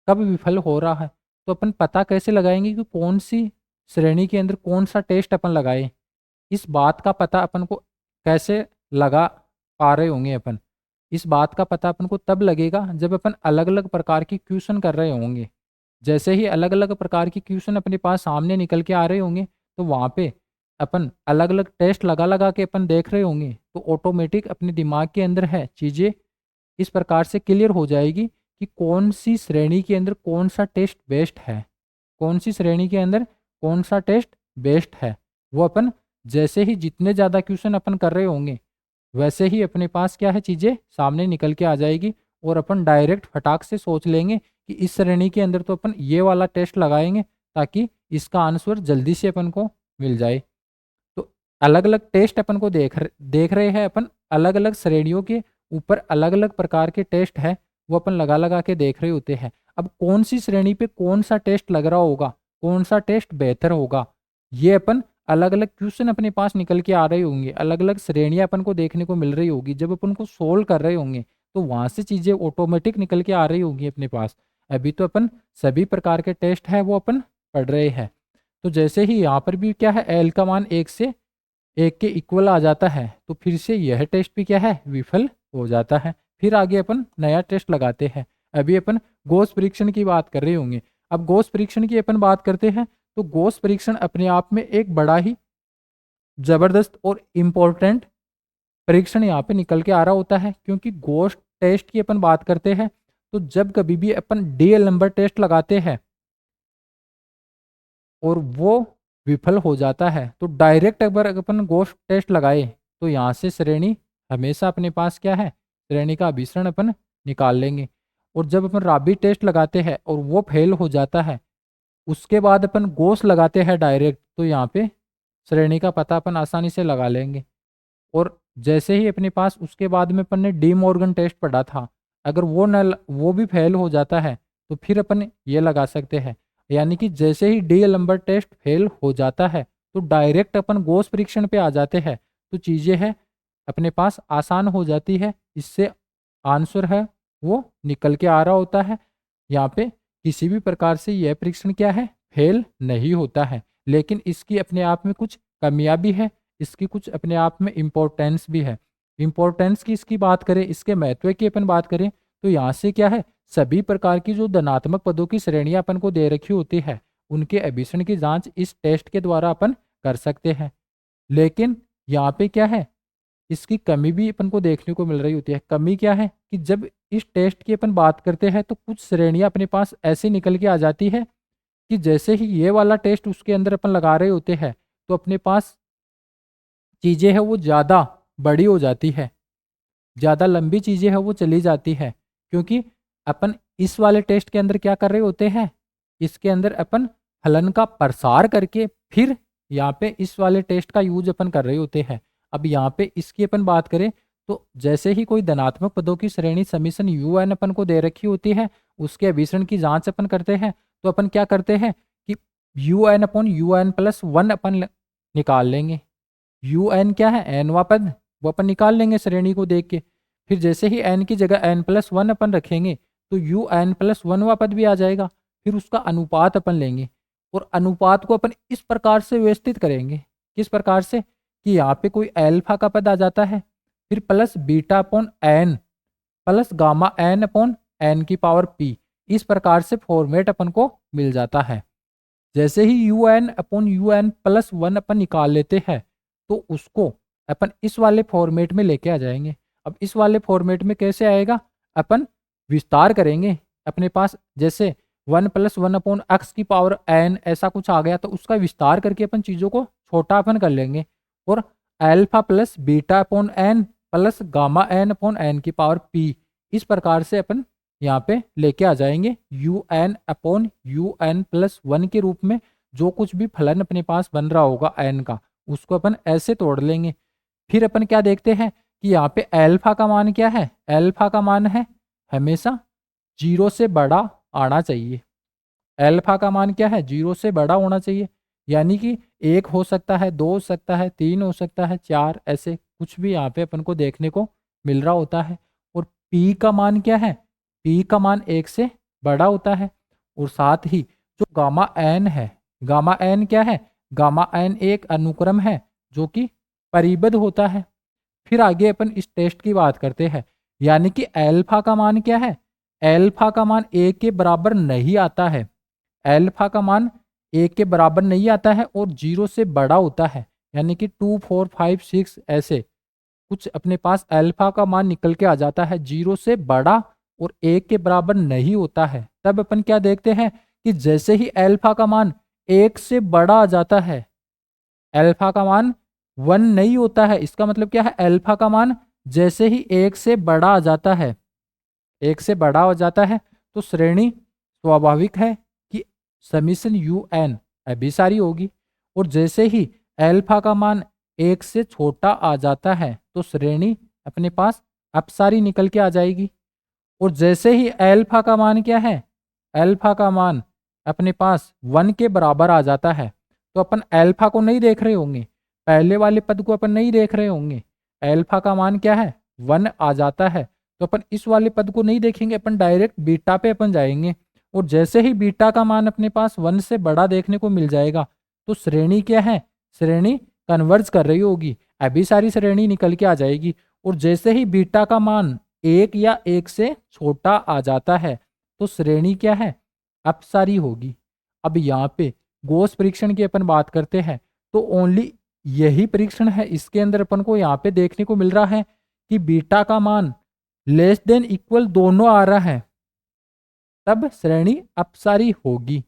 कब विफल हो रहा है तो अपन पता कैसे लगाएंगे कि कौन सी श्रेणी के अंदर कौन सा टेस्ट अपन लगाए, इस बात का पता अपन को कैसे लगा पा रहे होंगे अपन। इस बात का पता अपन को तब लगेगा जब अपन अलग अलग प्रकार की क्वेश्चन कर रहे होंगे। जैसे ही अलग अलग प्रकार की क्वेश्चन अपने पास सामने निकल के आ रहे होंगे, तो वहाँ पे अपन अलग अलग टेस्ट लगा लगा के अपन देख रहे होंगे, तो ऑटोमेटिक अपने दिमाग के अंदर है चीज़ें इस प्रकार से क्लियर हो जाएगी कि कौन सी श्रेणी के अंदर कौन सा टेस्ट बेस्ट है, कौन सी श्रेणी के अंदर कौन सा टेस्ट बेस्ट है। वो अपन जैसे ही जितने ज़्यादा क्वेश्चन अपन कर रहे होंगे, वैसे ही अपने पास क्या है चीज़ें सामने निकल के आ जाएगी, और अपन डायरेक्ट फटाक से सोच लेंगे कि इस श्रेणी के अंदर तो अपन ये वाला टेस्ट लगाएंगे ताकि इसका आंसर जल्दी से अपन को मिल जाए। तो अलग अलग टेस्ट अपन को देख रहे हैं अपन, अलग अलग श्रेणियों के ऊपर अलग अलग प्रकार के टेस्ट है, वो अपन लगा लगा के देख रहे होते हैं। अब कौन सी श्रेणी पे कौन सा टेस्ट लग रहा होगा, कौन सा टेस्ट बेहतर होगा, ये अपन अलग अलग क्वेश्चन अपने पास निकल के आ रहे होंगे, अलग अलग श्रेणियां अपन को देखने को मिल रही होगी, जब अपन को सोल्व कर रहे होंगे तो वहां से चीजें ऑटोमेटिक निकल के आ रही होंगी अपने पास। अभी तो अपन सभी प्रकार के टेस्ट है वो अपन पढ़ रहे हैं। तो जैसे ही यहाँ पर भी क्या है, एल का मान 1 के इक्वल आ जाता है, तो फिर से यह टेस्ट भी क्या है, विफल हो जाता है। फिर आगे अपन नया टेस्ट लगाते हैं। अभी अपन गॉस परीक्षण की बात कर रहे होंगे। अब गॉस परीक्षण की अपन बात करते हैं, तो गॉस परीक्षण अपने आप में एक बड़ा ही जबरदस्त और इम्पोर्टेंट परीक्षण यहाँ पे निकल के आ रहा होता है, क्योंकि गॉस टेस्ट की अपन बात करते हैं, तो जब कभी भी अपन डीएल नंबर टेस्ट लगाते हैं और वो विफल हो जाता है, तो डायरेक्ट अगर अपन गॉस टेस्ट लगाए तो यहाँ से श्रेणी हमेशा अपने पास क्या है, श्रेणी का अभिसरण अपन निकाल लेंगे। और जब अपन राबी टेस्ट लगाते हैं और वो फेल हो जाता है, उसके बाद अपन गॉस लगाते हैं डायरेक्ट, तो यहाँ पे श्रेणी का पता अपन आसानी से लगा लेंगे। और जैसे ही अपने पास उसके बाद में अपन ने डी मॉर्गन टेस्ट पढ़ा था, अगर वो भी फेल हो जाता है, तो फिर अपन ये लगा सकते हैं। यानी कि जैसे ही डी नंबर टेस्ट फेल हो जाता है, तो डायरेक्ट अपन गॉस परीक्षण पे आ जाते हैं, तो चीज़ें है अपने पास आसान हो जाती है। इससे आंसर है वो निकल के आ रहा होता है। यहाँ पे किसी भी प्रकार से यह परीक्षण क्या है, फेल नहीं होता है। लेकिन इसकी अपने आप में कुछ कमियां भी है, इसकी कुछ अपने आप में इम्पोर्टेंस भी है। इम्पोर्टेंस की इसकी बात करें, इसके महत्व की अपन बात करें, तो यहाँ से क्या है, सभी प्रकार की जो धनात्मक पदों की श्रेणियां अपन को दे रखी होती है, उनके अभिसरण की जांच इस टेस्ट के द्वारा अपन कर सकते हैं। लेकिन यहाँ पे क्या है, इसकी कमी भी अपन को देखने को मिल रही होती है। कमी क्या है कि जब इस टेस्ट की अपन बात करते हैं, तो कुछ श्रेणियां अपने पास ऐसे निकल के आ जाती है कि जैसे ही ये वाला टेस्ट उसके अंदर अपन लगा रहे होते हैं, तो अपने पास चीज़ें हैं वो ज़्यादा बड़ी हो जाती है, ज़्यादा लंबी चीज़ें हैं वो चली जाती है। क्योंकि अपन इस वाले टेस्ट के अंदर क्या कर रहे होते हैं, इसके अंदर अपन फलन का प्रसार करके फिर यहाँ पे इस वाले टेस्ट का यूज अपन कर रहे होते हैं। अब यहाँ पे इसकी अपन बात करें, तो जैसे ही कोई धनात्मक पदों की श्रेणी समीशन यू एन अपन को दे रखी होती है, उसके अभिसरण की जांच अपन करते हैं, तो अपन क्या करते हैं कि you N upon you N plus one अपन निकाल लेंगे। यू एन क्या है, एनवा पद, वो अपन निकाल लेंगे श्रेणी को देख के। फिर जैसे ही एन की जगह एन प्लस वन अपन रखेंगे, तो यू एन प्लस वनवा पद भी आ जाएगा। फिर उसका अनुपात अपन लेंगे, और अनुपात को अपन इस प्रकार से व्यवस्थित करेंगे, किस प्रकार से, कि यहाँ पे कोई एल्फा का पद आ जाता है, फिर plus beta upon n plus gamma n upon n की पावर पी। इस प्रकार से फॉर्मेट अपन को मिल जाता है। जैसे ही u N upon you N plus one अपन निकाल लेते हैं, तो उसको अपन इस वाले फॉर्मेट में लेके आ जाएंगे। अब इस वाले फॉर्मेट में कैसे आएगा, अपन विस्तार करेंगे अपने पास, जैसे one plus one upon x की पावर एन ऐसा कुछ आ गया, तो उसका विस्तार करके अपन चीज़ों को छोटा अपन कर लेंगे, और alpha plus beta upon n plus gamma n upon n की पावर पी, इस प्रकार से अपन यहाँ पे लेके आ जाएंगे। U N upon you N plus one के रूप में जो कुछ भी फलन अपने पास बन रहा होगा एन का, उसको अपन ऐसे तोड़ लेंगे। फिर अपन क्या देखते हैं कि यहाँ पे एल्फा का मान क्या है, एल्फा का मान है हमेशा 0 से बड़ा आना चाहिए। एल्फा का मान क्या है, 0 से बड़ा होना चाहिए। यानी कि 1 हो सकता है, 2 हो सकता है, 3 हो सकता है, 4, ऐसे कुछ भी यहाँ पे अपन को देखने को मिल रहा होता है। और पी का मान क्या है, पी का मान 1 से बड़ा होता है। और साथ ही जो गामा एन है, गामा एन क्या है, गामा एन एक अनुक्रम है जो कि परिबद्ध होता है। फिर आगे अपन इस टेस्ट की बात करते हैं। यानी कि अल्फा का मान क्या है, अल्फा का मान एक के बराबर नहीं आता है, अल्फा का मान एक के बराबर नहीं आता है और 0 से बड़ा होता है, यानी कि 2, 4, 5, 6 ऐसे कुछ अपने पास अल्फा का मान निकल के आ जाता है 0 से बड़ा और एक के बराबर नहीं होता है। तब अपन क्या देखते हैं कि जैसे ही अल्फा का मान एक से बड़ा आ जाता है, अल्फा का मान 1 नहीं होता है, इसका मतलब क्या है, अल्फा का मान जैसे ही एक से बड़ा आ जाता है, एक से बड़ा हो जाता है, तो श्रेणी स्वाभाविक है कि समीशन यू एन अभिसारी होगी। और जैसे ही अल्फा का मान एक से छोटा आ जाता है तो श्रेणी अपने पास अपसारी निकल के आ जाएगी। और जैसे ही अल्फा का मान क्या है, अल्फा का मान अपने पास 1 के बराबर आ जाता है, तो अपन अल्फा को नहीं देख रहे होंगे, पहले वाले पद को अपन नहीं देख रहे होंगे, अल्फा का मान क्या है 1 आ जाता है, तो अपन इस वाले पद को नहीं देखेंगे, अपन डायरेक्ट बीटा पे अपन जाएंगे। और जैसे ही बीटा का मान अपने पास 1 से बड़ा देखने को मिल जाएगा तो श्रेणी क्या है, श्रेणी कन्वर्ज कर रही होगी, अभी सारी श्रेणी निकल के आ जाएगी। और जैसे ही बीटा का मान एक या एक से छोटा आ जाता है तो श्रेणी क्या है, अपसारी होगी। अब यहाँ पे गोस परीक्षण की अपन बात करते हैं तो ओनली यही परीक्षण है, इसके अंदर अपन को यहाँ पे देखने को मिल रहा है कि बीटा का मान लेस देन इक्वल दोनों आ रहा है, तब श्रेणी अपसारी होगी।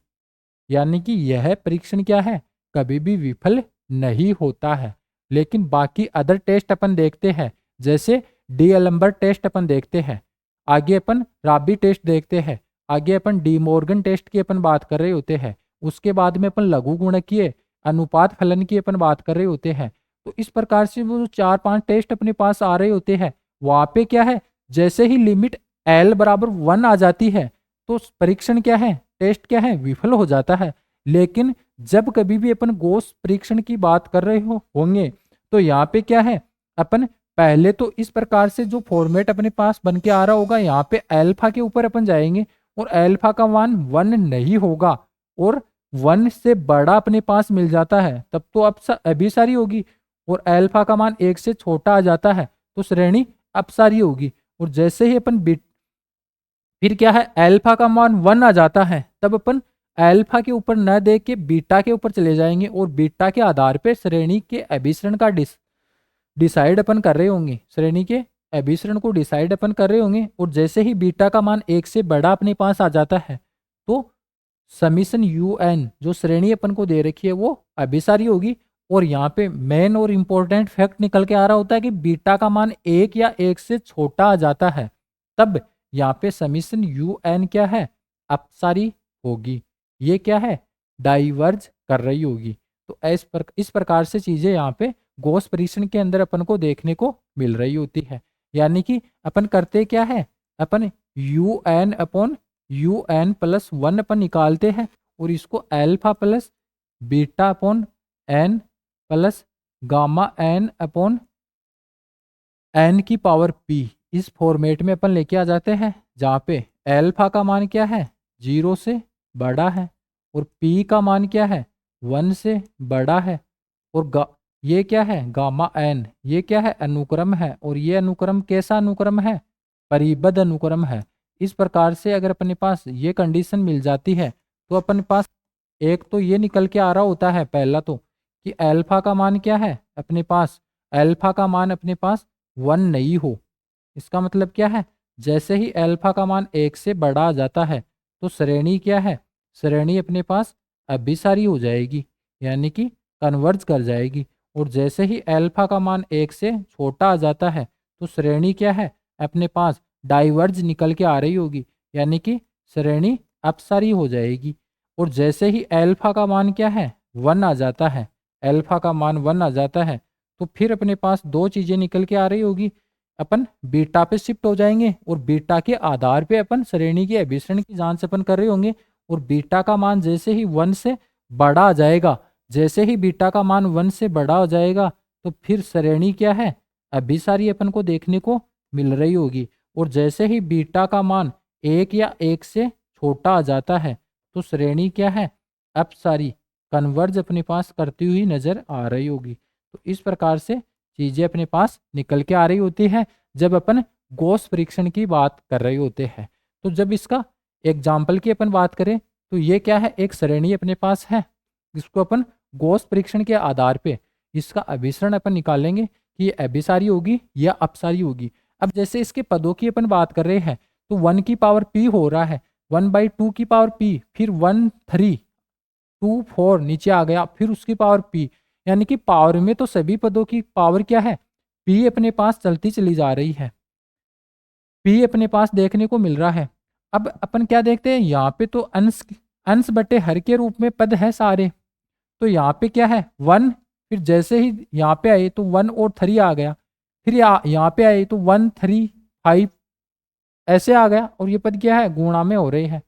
यानी कि यह परीक्षण क्या है, कभी भी विफल नहीं होता है। लेकिन बाकी अदर टेस्ट अपन देखते हैं, जैसे डी एलम्बर टेस्ट अपन देखते हैं, आगे अपन राबी टेस्ट देखते हैं, आगे अपन डी मॉर्गन टेस्ट की अपन बात कर रहे होते हैं, उसके बाद में अपन लघु गुणकीय अनुपात फलन की अपन बात कर रहे होते हैं। तो इस प्रकार से वो 4-5 टेस्ट अपने पास आ रहे होते हैं, वहां पे क्या है, जैसे ही लिमिट एल बराबर 1 आ जाती है तो परीक्षण क्या है, टेस्ट क्या है, विफल हो जाता है। लेकिन जब कभी भी अपन गोस परीक्षण की बात कर रहे होंगे तो यहाँ पे क्या है, अपन पहले तो इस प्रकार से जो फॉर्मेट अपने पास बन के आ रहा होगा, यहाँ पे अल्फा के ऊपर अपन जाएंगे और अल्फा का मान 1 नहीं होगा और 1 से बड़ा अपने पास मिल जाता है, तब तो अब अभिसारी होगी। और अल्फा का मान 1 से छोटा आ जाता है तो श्रेणी अपसारी होगी। और जैसे ही अपन फिर क्या है, अल्फा का मान 1 आ जाता है, तब अपन अल्फा के ऊपर न देख के बीटा के ऊपर चले जाएंगे और बीटा के आधार पे श्रेणी के अभिसरण का डिसाइड अपन कर रहे होंगे, श्रेणी के अभिसरण को डिसाइड अपन कर रहे होंगे। और जैसे ही बीटा का मान 1 से बड़ा अपने पास आ जाता है तो समीशन यू एन जो श्रेणी अपन को दे रखी है वो अभिसारी होगी। और यहाँ पे मेन और इम्पोर्टेंट फैक्ट निकल के आ रहा होता है कि बीटा का मान 1 या 1 से छोटा आ जाता है, तब यहाँ पे समीशन यू एन क्या है, अपसारी होगी, ये क्या है, डाइवर्ज कर रही होगी। तो इस प्रकार से चीजें यहाँ पे गोस परीक्षण के अंदर अपन को देखने को मिल रही होती है। यानी कि अपन करते क्या है, अपन u N upon you N plus 1 अपन निकालते हैं और इसको alpha plus beta upon n plus gamma n upon n की पावर पी, इस फॉर्मेट में अपन लेके आ जाते हैं, जहाँ पे अल्फा का मान क्या है, 0 से बड़ा है और पी का मान क्या है, 1 से बड़ा है। और ये क्या है, गामा एन, ये क्या है, अनुक्रम है। और ये अनुक्रम कैसा अनुक्रम है, परिबद्ध अनुक्रम है। इस प्रकार से अगर अपने पास ये कंडीशन मिल जाती है तो अपने पास एक तो ये निकल के आ रहा होता है, पहला तो कि अल्फा का मान क्या है अपने पास, अल्फा का मान अपने पास 1 नहीं हो। इसका मतलब क्या है, जैसे ही अल्फा का मान 1 से बड़ा आ जाता है तो श्रेणी क्या है, श्रेणी अपने पास अभिसारी हो जाएगी, यानी कि कन्वर्ज कर जाएगी। और जैसे ही अल्फा का मान 1 से छोटा आ जाता है तो श्रेणी क्या है, अपने पास डाइवर्ज निकल के आ रही होगी, यानी कि श्रेणी अपसारी हो जाएगी। और जैसे ही अल्फा का मान क्या है, 1 आ जाता है, अल्फा का मान 1 आ जाता है तो फिर अपने पास दो चीज़ें निकल के आ रही होगी, अपन बीटा पे शिफ्ट हो जाएंगे और बीटा के आधार पे अपन श्रेणी के अभिसरण की जांच अपन कर रहे होंगे। और बीटा का मान जैसे ही 1 से बड़ा आ जाएगा, जैसे ही बीटा का मान 1 से बड़ा हो जाएगा तो फिर श्रेणी क्या है, अभिसारी अपन को देखने को मिल रही होगी। और जैसे ही बीटा का मान 1 या 1 से छोटा आ जाता है तो श्रेणी क्या है, अपसारी, कन्वर्ज अपने पास करती हुई नजर आ रही होगी। तो इस प्रकार से चीजें अपने पास निकल के आ रही होती है जब अपन गॉस परीक्षण की बात कर रहे होते हैं। तो जब इसका एग्जाम्पल की अपन बात करें तो ये क्या है, एक श्रेणी अपने पास है जिसको अपन गॉस परीक्षण के आधार पे इसका अभिसरण अपन निकालेंगे कि ये अभिसारी होगी या अपसारी होगी। अब जैसे इसके पदों की अपन बात कर रहे हैं तो 1 की पावर p हो रहा है, 1/2 की पावर p, फिर 1 3 2 4 नीचे आ गया, फिर उसकी पावर p, यानी कि पावर में तो सभी पदों की पावर क्या है, p अपने पास चलती चली जा रही है, p अपने पास देखने को मिल रहा है। अब अपन क्या देखते हैं, यहाँ पे तो अंश अंश बटे हर के रूप में पद है सारे, तो यहाँ पे क्या है 1, फिर जैसे ही यहाँ पे आए तो 1 और 3 आ गया, फिर यहाँ पे आए तो 1 3 5 ऐसे आ गया, और ये पद क्या है गुणा में हो रहे हैं।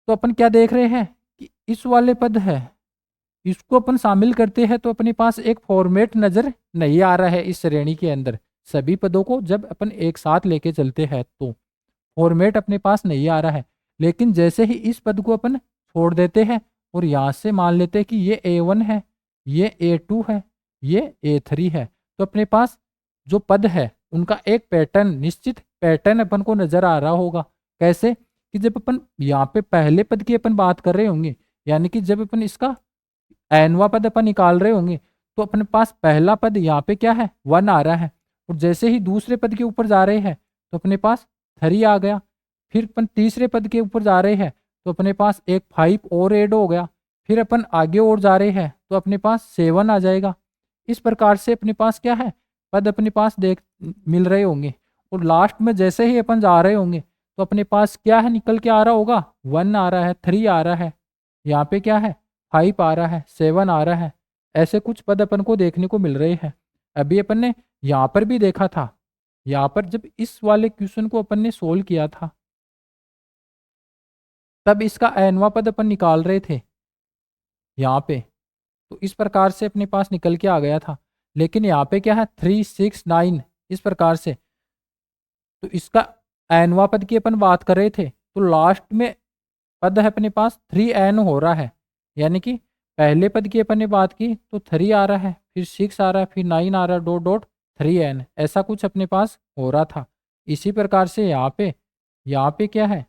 तो अपन क्या देख रहे हैं कि इस वाले पद है, इसको अपन शामिल करते हैं तो अपने पास एक फॉर्मेट नजर नहीं आ रहा है इस श्रेणी के अंदर। सभी पदों को जब अपन एक साथ लेके चलते हैं तो फॉर्मेट अपने पास नहीं आ रहा है। लेकिन जैसे ही इस पद को अपन छोड़ देते हैं और यहाँ से मान लेते हैं कि ये A1 है, ये A2 है, ये A3 है, तो अपने पास जो पद है उनका एक पैटर्न, निश्चित पैटर्न अपन को नजर आ रहा होगा। कैसे कि जब अपन यहाँ पे पहले पद की अपन बात कर रहे होंगे, यानी कि जब अपन इसका एनवा पद अपन निकाल रहे होंगे तो अपने पास पहला पद यहाँ पे क्या है 1 आ रहा है, और जैसे ही दूसरे पद के ऊपर जा रहे हैं तो अपने पास 3 आ गया, फिर अपन तीसरे पद के ऊपर जा रहे हैं तो अपने पास एक 5 और ऐड हो गया, फिर अपन आगे और जा रहे हैं तो अपने पास 7 आ जाएगा। इस प्रकार से अपने पास क्या है पद अपने पास देख मिल रहे होंगे, और लास्ट में जैसे ही अपन जा रहे होंगे तो अपने पास क्या है निकल के आ रहा होगा, 1 आ रहा है, 3 आ रहा है, यहाँ पे क्या है 5 आ रहा है, 7 आ रहा है। ऐसे कुछ पद अपन को देखने को मिल रहे हैं। अभी अपन ने यहाँ पर भी देखा था, यहाँ पर जब इस वाले क्वेश्चन को अपन ने सोल्व किया था तब इसका एनवा पद अपन निकाल रहे थे यहाँ पे, तो इस प्रकार से अपने पास निकल के आ गया था। लेकिन यहाँ पे क्या है 3 6 9 इस प्रकार से, तो इसका एनवा पद की अपन बात कर रहे थे तो लास्ट में पद है अपने पास 3n हो रहा है, यानी कि पहले पद की अपन ने बात की तो 3 आ रहा है, फिर 6 आ रहा है, फिर 9 आ रहा है, डॉट डॉट 3n, ऐसा कुछ अपने पास हो रहा था। इसी प्रकार से यहाँ पे क्या है,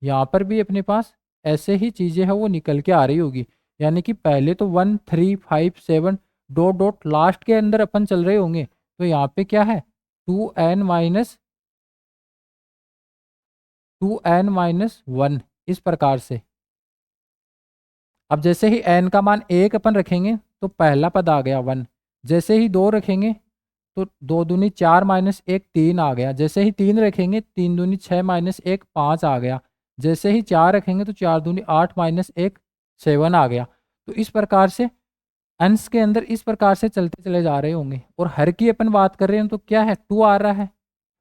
यहाँ पर भी अपने पास ऐसे ही चीज़ें हैं वो निकल के आ रही होगी, यानी कि पहले तो 1 3 5 7 डॉट डॉट लास्ट के अंदर अपन चल रहे होंगे, तो यहाँ पे क्या है 2n-1 इस प्रकार से। अब जैसे ही n का मान 1 अपन रखेंगे तो पहला पद आ गया 1, जैसे ही 2 रखेंगे तो 2 दूनी 4 माइनस 1 3 आ गया, जैसे ही 3 रखेंगे 3 दूनी 6 माइनस 1 5 आ गया, जैसे ही 4 रखेंगे तो 4 दूनी 8 माइनस 1 7 आ गया। तो इस प्रकार से अंश के अंदर इस प्रकार से चलते चले जा रहे होंगे, और हर की अपन बात कर रहे हैं तो क्या है 2 आ रहा है,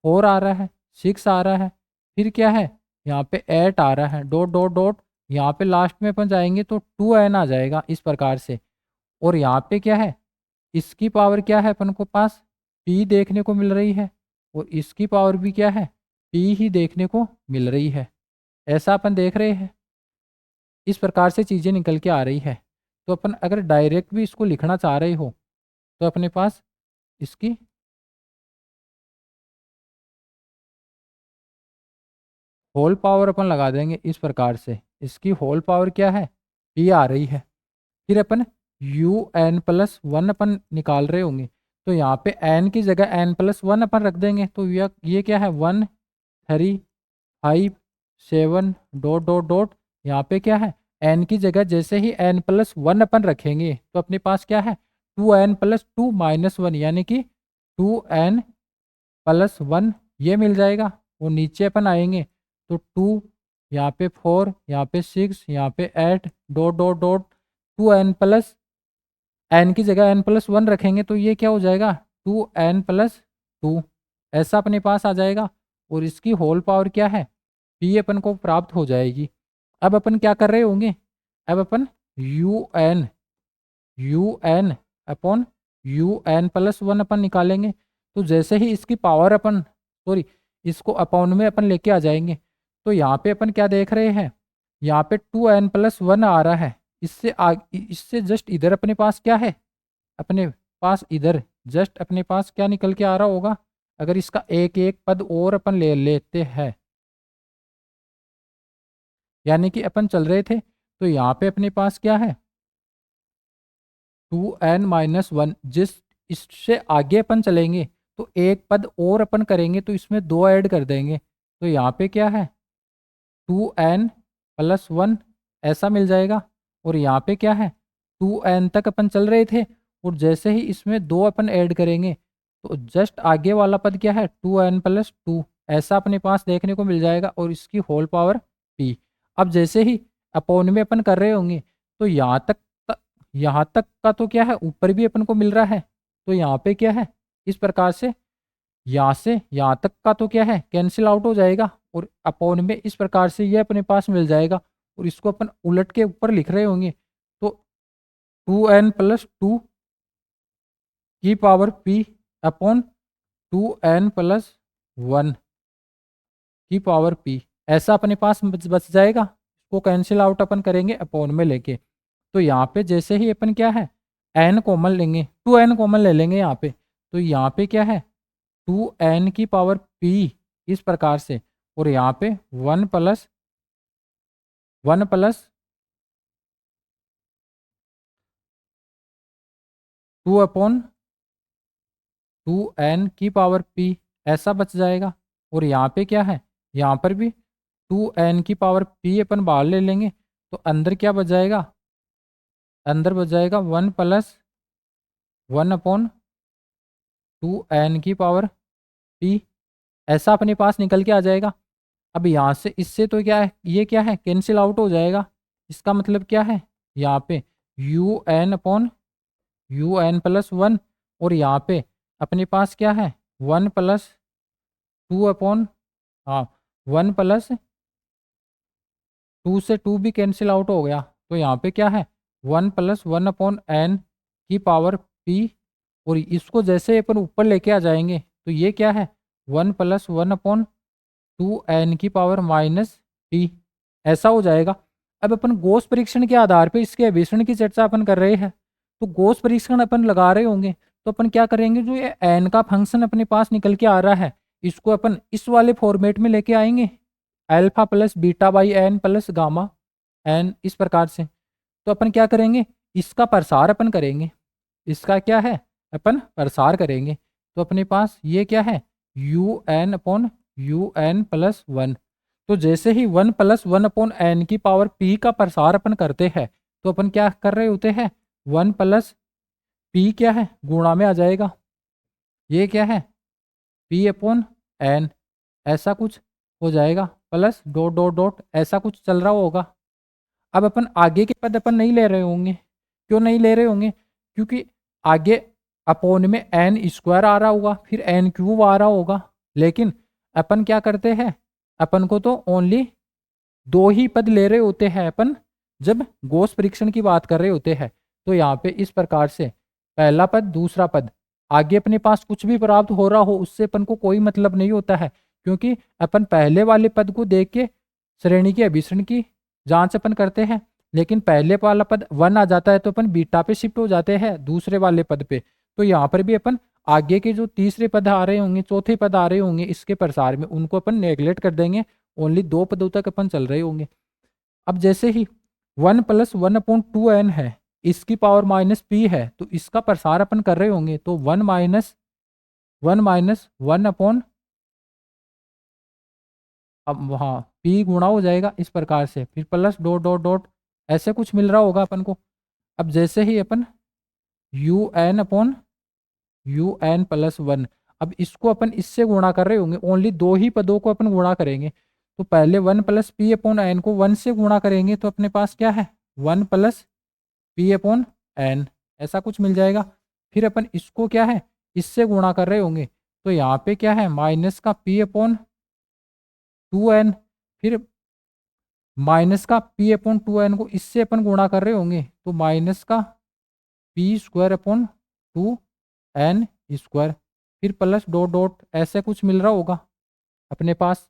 4 आ रहा है, 6 आ रहा है, फिर क्या है यहाँ पे 8 आ रहा है, डॉट डॉट डॉट यहाँ पे लास्ट में अपन जाएंगे तो 2n आ जाएगा इस प्रकार से। और यहाँ पे क्या है इसकी पावर क्या है अपन को पास p देखने को मिल रही है, और इसकी पावर भी क्या है p ही देखने को मिल रही है, ऐसा अपन देख रहे हैं। इस प्रकार से चीज़ें निकल के आ रही है। तो अपन अगर डायरेक्ट भी इसको लिखना चाह रहे हो तो अपने पास इसकी होल पावर अपन लगा देंगे इस प्रकार से, इसकी होल पावर क्या है p आ रही है, फिर अपन un+1 अपन निकाल रहे होंगे तो यहाँ पे n की जगह n+1 अपन रख देंगे, तो ये क्या है 1 3 5 7 डॉट डॉट डॉट, यहाँ पे क्या है n की जगह जैसे ही n+1 अपन रखेंगे तो अपने पास क्या है 2n+2-1, यानी कि 2n+1 ये मिल जाएगा। और नीचे अपन आएंगे तो 2 यहाँ पे 4 यहाँ पे 6 यहाँ पे 8 डॉट डॉट डॉट 2n की जगह n+1 रखेंगे तो ये क्या हो जाएगा 2n+2, ऐसा अपने पास आ जाएगा। और इसकी होल पावर क्या है p अपन को प्राप्त हो जाएगी। अब अपन क्या कर रहे होंगे, अब अपन un+1 अपन निकालेंगे, तो जैसे ही इसकी पावर अपन इसको अपॉन में अपन लेके आ जाएंगे तो यहाँ पे अपन क्या देख रहे हैं, यहाँ पे 2n+1 आ रहा है, इससे जस्ट इधर अपने पास क्या है, अपने पास इधर जस्ट अपने पास क्या निकल के आ रहा होगा अगर इसका एक एक पद और अपन ले लेते हैं, यानी कि अपन चल रहे थे तो यहाँ पे अपने पास क्या है 2n-1। जिस इससे आगे अपन चलेंगे तो एक पद और अपन करेंगे तो इसमें 2 ऐड कर देंगे, तो यहाँ पे क्या है 2n+1 ऐसा मिल जाएगा। और यहाँ पे क्या है 2n तक अपन चल रहे थे और जैसे ही इसमें 2 अपन ऐड करेंगे तो जस्ट आगे वाला पद क्या है 2n+2 ऐसा अपने पास देखने को मिल जाएगा और इसकी होल पावर p। अब जैसे ही अपोन में अपन कर रहे होंगे तो यहाँ तक का तो क्या है ऊपर भी अपन को मिल रहा है, तो यहाँ पे क्या है इस प्रकार से यहाँ तक का तो क्या है कैंसिल आउट हो जाएगा और अपॉन में इस प्रकार से ये अपने पास मिल जाएगा। और इसको अपन उलट के ऊपर लिख रहे होंगे तो 2n+2 की पावर p अपॉन 2n+1 की पावर p ऐसा अपने पास बच जाएगा। इसको कैंसिल आउट अपन करेंगे अपॉन में लेके, तो यहाँ पे जैसे ही अपन क्या है n कॉमन लेंगे 2n कॉमन ले लेंगे यहाँ पे, तो यहाँ पे क्या है 2n की पावर p इस प्रकार से और यहाँ पे 1+1+2/2n की पावर p ऐसा बच जाएगा। और यहाँ पे क्या है यहाँ पर भी 2n की पावर p अपन बाहर ले लेंगे तो अंदर क्या बच जाएगा, अंदर बच जाएगा 1+1/2n की पावर p ऐसा अपने पास निकल के आ जाएगा। अब यहाँ से इससे तो क्या है ये क्या है कैंसिल आउट हो जाएगा, इसका मतलब क्या है यहाँ पे un+1 और यहाँ पे अपने पास क्या है 1+2 अपॉन हाँ 1+2 से 2 भी कैंसिल आउट हो गया, तो यहाँ पे क्या है 1+1/n की पावर p और इसको जैसे अपन ऊपर लेके आ जाएंगे तो ये क्या है 1+1/2n की पावर -p ऐसा हो जाएगा। अब अपन गॉस परीक्षण के आधार पे इसके अभिसरण की चर्चा अपन कर रहे हैं, तो गॉस परीक्षण अपन लगा रहे होंगे तो अपन क्या करेंगे जो ये n का फंक्शन अपने पास निकल के आ रहा है इसको अपन इस वाले फॉर्मेट में लेके आएंगे alpha plus beta by n plus gamma n इस प्रकार से। तो अपन क्या करेंगे इसका प्रसार अपन करेंगे, इसका क्या है अपन प्रसार करेंगे, तो अपने पास ये क्या है un/un+1। तो जैसे ही 1+1/n की पावर p का प्रसार अपन करते हैं तो अपन क्या कर रहे होते हैं 1+p क्या है गुणा में आ जाएगा, ये क्या है p/n ऐसा कुछ हो जाएगा प्लस डॉट डॉट डॉट ऐसा कुछ चल रहा होगा। अब अपन आगे के पद अपन नहीं ले रहे होंगे, क्यों नहीं ले रहे होंगे क्योंकि आगे अपोन में n² आ रहा होगा फिर n³ आ रहा होगा, लेकिन अपन क्या करते हैं अपन को तो ओनली 2 ही पद ले रहे होते हैं अपन जब गॉस परीक्षण की बात कर रहे होते हैं। तो यहाँ पे इस प्रकार से पहला पद दूसरा पद आगे अपने पास कुछ भी प्राप्त हो रहा हो उससे अपन को कोई मतलब नहीं होता है, क्योंकि अपन पहले वाले पद को देख के श्रेणी के अभिसरण की जांच अपन करते हैं, लेकिन पहले वाला पद 1 आ जाता है तो अपन बीटा पे शिफ्ट हो जाते हैं दूसरे वाले पद पे। तो यहाँ पर भी अपन आगे के जो तीसरे पद आ रहे होंगे चौथे पद आ रहे होंगे इसके प्रसार में उनको अपन नेगलेक्ट कर देंगे, ओनली 2 पदों तक अपन चल रहे होंगे। अब जैसे ही 1+1/2n है इसकी पावर -p है तो इसका प्रसार अपन कर रहे होंगे तो 1 - 1 अब हाँ p गुणा हो जाएगा इस प्रकार से फिर प्लस डॉट डॉट डॉट ऐसे कुछ मिल रहा होगा अपन को। अब जैसे ही अपन un/un+1 अब इसको अपन इससे गुणा कर रहे होंगे ओनली 2 ही पदों को अपन गुणा करेंगे, तो पहले 1+p/n को 1 से गुणा करेंगे तो अपने पास क्या है 1+p/n ऐसा कुछ मिल जाएगा। फिर अपन इसको क्या है इससे गुणा कर रहे होंगे तो यहाँ पे क्या है माइनस का p/2n फिर माइनस का p/2n को इससे अपन गुणा कर रहे होंगे तो माइनस का p²/2n² फिर प्लस डॉट डॉट ऐसे कुछ मिल रहा होगा अपने पास।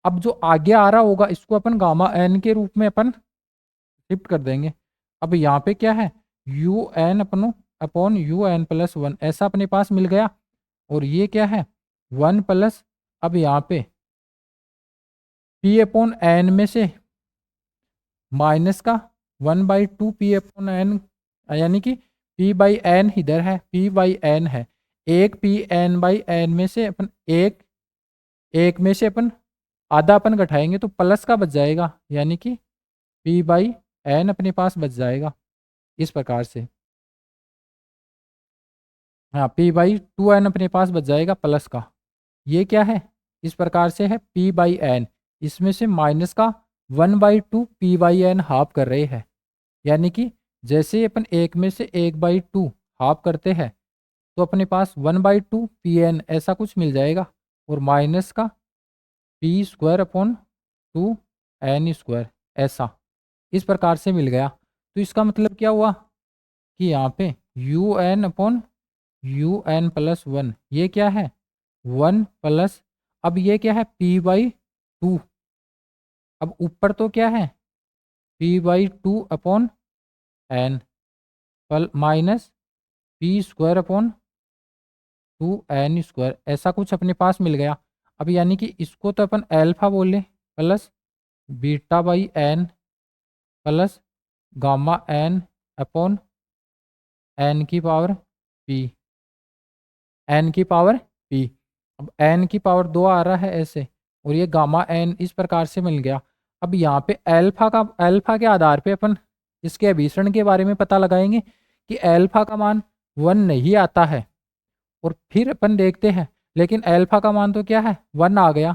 अब जो आगे आ रहा होगा इसको अपन गामा n के रूप में अपन शिफ्ट कर देंगे। अब यहाँ पे क्या है un/un+1 ऐसा अपने पास मिल गया और ये क्या है 1 प्लस, अब यहाँ पे पी अपॉन एन में से माइनस का 1/2 पी अपॉन एन, यानी कि पी बाई एन इधर है, पी बाई एन है, एक पी एन बाई एन में से अपन एक, एक में से अपन आधा अपन घटाएंगे तो प्लस का बच जाएगा, यानी कि पी बाई एन अपने पास बच जाएगा इस प्रकार से। हाँ, पी बाई 2 एन अपने पास बच जाएगा प्लस का। ये क्या है, इस प्रकार से है पी बाई एन, इसमें से माइनस का 1/2 पी बाई एन हाफ कर रहे हैं, यानी कि जैसे ही अपन एक में से 1/2 हाफ करते हैं तो अपने पास 1/2 पी एन ऐसा कुछ मिल जाएगा, और माइनस का p square upon 2 n square ऐसा इस प्रकार से मिल गया। तो इसका मतलब क्या हुआ कि यहाँ पे you N upon you N plus 1, ये क्या है 1 प्लस, अब ये क्या है p/2, अब ऊपर तो क्या है p/2 अपॉन एन पल minus p square upon 2 n square ऐसा कुछ अपने पास मिल गया। अब यानी कि इसको तो अपन एल्फा बोले, plus beta by n plus gamma n upon n की पावर पी, एन की पावर पी। अब एन की पावर 2 आ रहा है ऐसे, और ये गामा एन इस प्रकार से मिल गया। अब यहाँ पे एल्फा के आधार पे अपन इसके अभिसरण के बारे में पता लगाएंगे कि एल्फा का मान 1 नहीं आता है, और फिर अपन देखते हैं लेकिन एल्फा का मान तो क्या है 1 आ गया,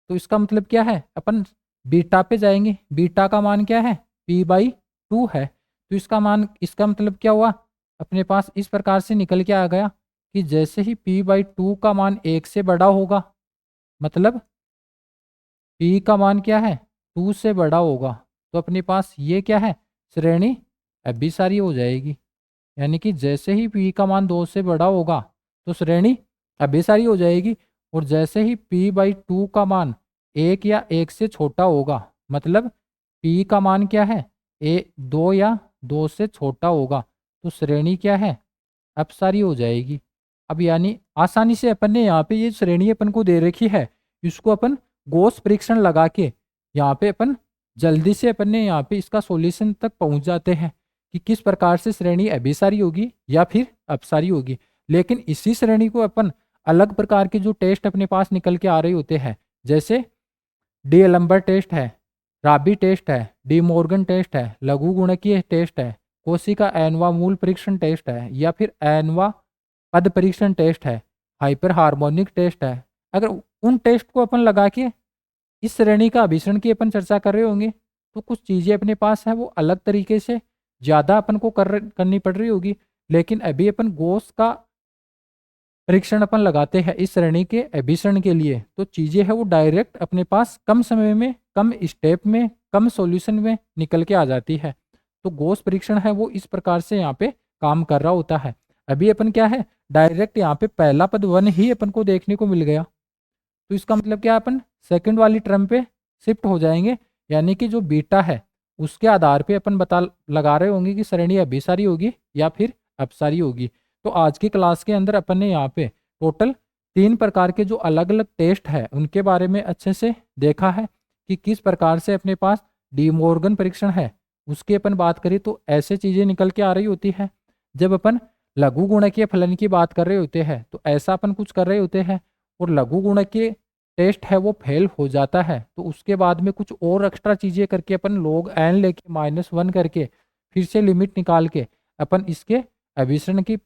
तो इसका मतलब क्या है अपन बीटा पे जाएंगे, बीटा का मान क्या है p/2 है, तो इसका मान, इसका मतलब क्या हुआ अपने पास इस प्रकार से निकल के आ गया कि जैसे ही p/2 का मान 1 से बड़ा होगा, मतलब p का मान क्या है 2 से बड़ा होगा, तो अपने पास ये क्या है श्रेणी अभिसारी हो जाएगी, यानी कि जैसे ही p का मान 2 से बड़ा होगा तो श्रेणी अभिसारी हो जाएगी, और जैसे ही p/2 का मान 1 या 1 से छोटा होगा, मतलब p का मान क्या है 2 या 2 से छोटा होगा, तो श्रेणी क्या है अपसारी हो जाएगी। अब यानी आसानी से अपन ने यहाँ पे ये श्रेणी अपन को दे रखी है, इसको अपन गॉस परीक्षण लगा के यहाँ पे अपन जल्दी से अपन ने यहाँ पे इसका सॉल्यूशन तक पहुँच जाते हैं कि किस प्रकार से श्रेणी अभिसारी होगी या फिर अपसारी होगी। लेकिन इसी श्रेणी को अपन अलग प्रकार के जो टेस्ट अपने पास निकल के आ रहे होते हैं, जैसे डी एलम्बर टेस्ट है, राबी टेस्ट है, डी मॉर्गन टेस्ट है, लघु गुणकीय टेस्ट है, कोशिका एनवा मूल परीक्षण टेस्ट है, या फिर एनवा पद परीक्षण टेस्ट है, हाइपर हार्मोनिक टेस्ट है। अगर उन टेस्ट को अपन लगा के इस श्रेणी का अभिसरण की अपन चर्चा कर रहे होंगे तो कुछ चीज़ें अपने पास है वो अलग तरीके से ज़्यादा अपन को करनी पड़ रही होगी। लेकिन अभी अपन गोस का परीक्षण अपन लगाते हैं इस श्रेणी के अभिसरण के लिए, तो चीज़ें है वो डायरेक्ट अपने पास कम समय में, कम स्टेप में, कम सॉल्यूशन में निकल के आ जाती है। तो गोस परीक्षण है वो इस प्रकार से यहाँ पे काम कर रहा होता है। अभी अपन क्या है डायरेक्ट यहाँ पे पहला पद 1 ही अपन को देखने को मिल गया, तो इसका मतलब क्या अपन सेकंड वाली टर्म पे शिफ्ट हो जाएंगे, यानी कि जो बीटा है उसके आधार पे अपन बता लगा रहे होंगे कि श्रेणी अभिसारी होगी या फिर अपसारी होगी। तो आज की क्लास के अंदर अपन ने यहाँ पे टोटल 3 प्रकार के जो अलग अलग टेस्ट है उनके बारे में अच्छे से देखा है कि किस प्रकार से अपने पास डी मॉर्गन परीक्षण है उसकी अपन बात करें तो ऐसे चीज़ें निकल के आ रही होती है। जब अपन लघु गुणकीय फलन की बात कर रहे होते हैं तो ऐसा अपन कुछ कर रहे होते हैं, और लघु गुणकीय टेस्ट है वो फेल हो जाता है तो उसके बाद में कुछ और एक्स्ट्रा चीज़ें करके अपन log n लेके -1 करके फिर से लिमिट निकाल के अपन इसके अभिसरण की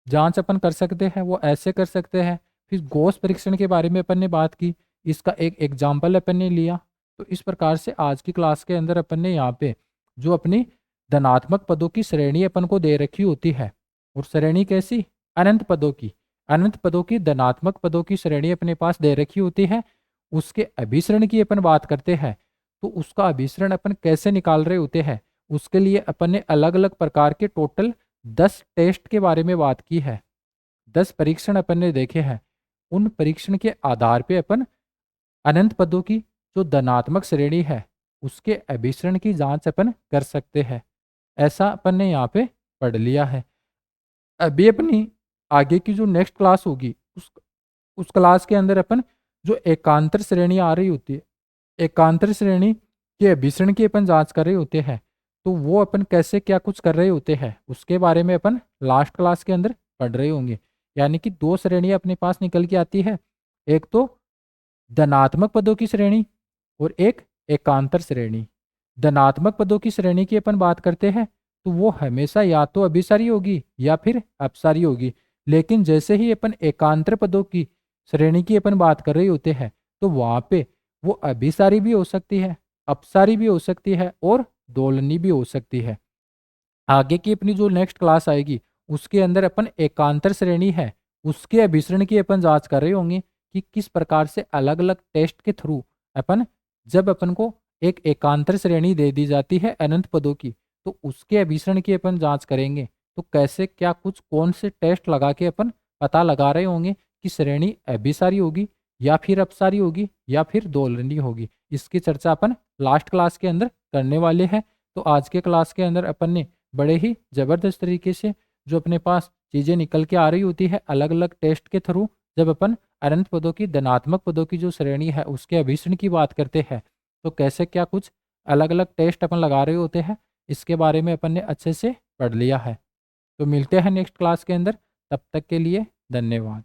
जांच अपन कर सकते हैं, वो ऐसे कर सकते हैं। फिर गॉस परीक्षण के बारे में अपन ने बात की, इसका एक एग्जाम्पल अपन ने लिया। तो इस प्रकार से आज की क्लास के अंदर अपन ने यहाँ पे जो अपनी धनात्मक पदों की श्रेणी अपन को दे रखी होती है, और श्रेणी कैसी अनंत पदों की, अनंत पदों की धनात्मक पदों की श्रेणी अपने पास दे रखी होती है, उसके अभिसरण की अपन बात करते हैं तो उसका अभिसरण अपन कैसे निकाल रहे होते हैं उसके लिए अपन ने अलग अलग प्रकार के टोटल 10 टेस्ट के बारे में बात की है, 10 परीक्षण अपन ने देखे हैं। उन परीक्षण के आधार पे अपन अनंत पदों की जो धनात्मक श्रेणी है उसके अभिसरण की जांच अपन कर सकते हैं। ऐसा अपन ने यहाँ पे पढ़ लिया है। अभी अपनी आगे की जो नेक्स्ट क्लास होगी उस क्लास के अंदर अपन जो एकांतर श्रेणी आ रही होती है, एकांतर श्रेणी के अभिसरण की अपन जांच कर रहे होते हैं, तो वो अपन कैसे क्या कुछ कर रहे होते हैं उसके बारे में अपन लास्ट क्लास के अंदर पढ़ रहे होंगे। यानी कि दो श्रेणियां अपने पास निकल के आती है, एक तो धनात्मक पदों की श्रेणी और एक एकांतर श्रेणी। धनात्मक पदों की श्रेणी की अपन बात करते हैं तो वो हमेशा या तो अभिसारी होगी या फिर अपसारी होगी। लेकिन जैसे ही अपन एकांतर पदों की श्रेणी की अपन बात कर रहे होते हैं तो वहां पे वो अभिसारी भी हो सकती है, अपसारी भी हो सकती है और दोलनी भी हो सकती है। आगे की अपनी जो नेक्स्ट क्लास आएगी उसके अंदर अपन एकांतर श्रेणी है उसके अभिसरण की अपन जांच कर रहे होंगे कि किस प्रकार से अलग अलग टेस्ट के थ्रू अपन, जब अपन को एक एकांतर श्रेणी दे दी जाती है अनंत पदों की, तो उसके अभिसरण की अपन जांच करेंगे। तो कैसे क्या कुछ कौन से टेस्ट लगा के अपन पता लगा रहे होंगे कि श्रेणी अभिसारी होगी या फिर अपसारी होगी या फिर दोलनी होगी। इसकी चर्चा अपन लास्ट क्लास के अंदर करने वाले हैं। तो आज के क्लास के अंदर अपन ने बड़े ही ज़बरदस्त तरीके से जो अपने पास चीज़ें निकल के आ रही होती है अलग अलग टेस्ट के थ्रू, जब अपन अनंत पदों की धनात्मक पदों की जो श्रेणी है उसके अभिसरण की बात करते हैं, तो कैसे क्या कुछ अलग अलग टेस्ट अपन लगा रहे होते हैं इसके बारे में अपन ने अच्छे से पढ़ लिया है। तो मिलते हैं नेक्स्ट क्लास के अंदर, तब तक के लिए धन्यवाद।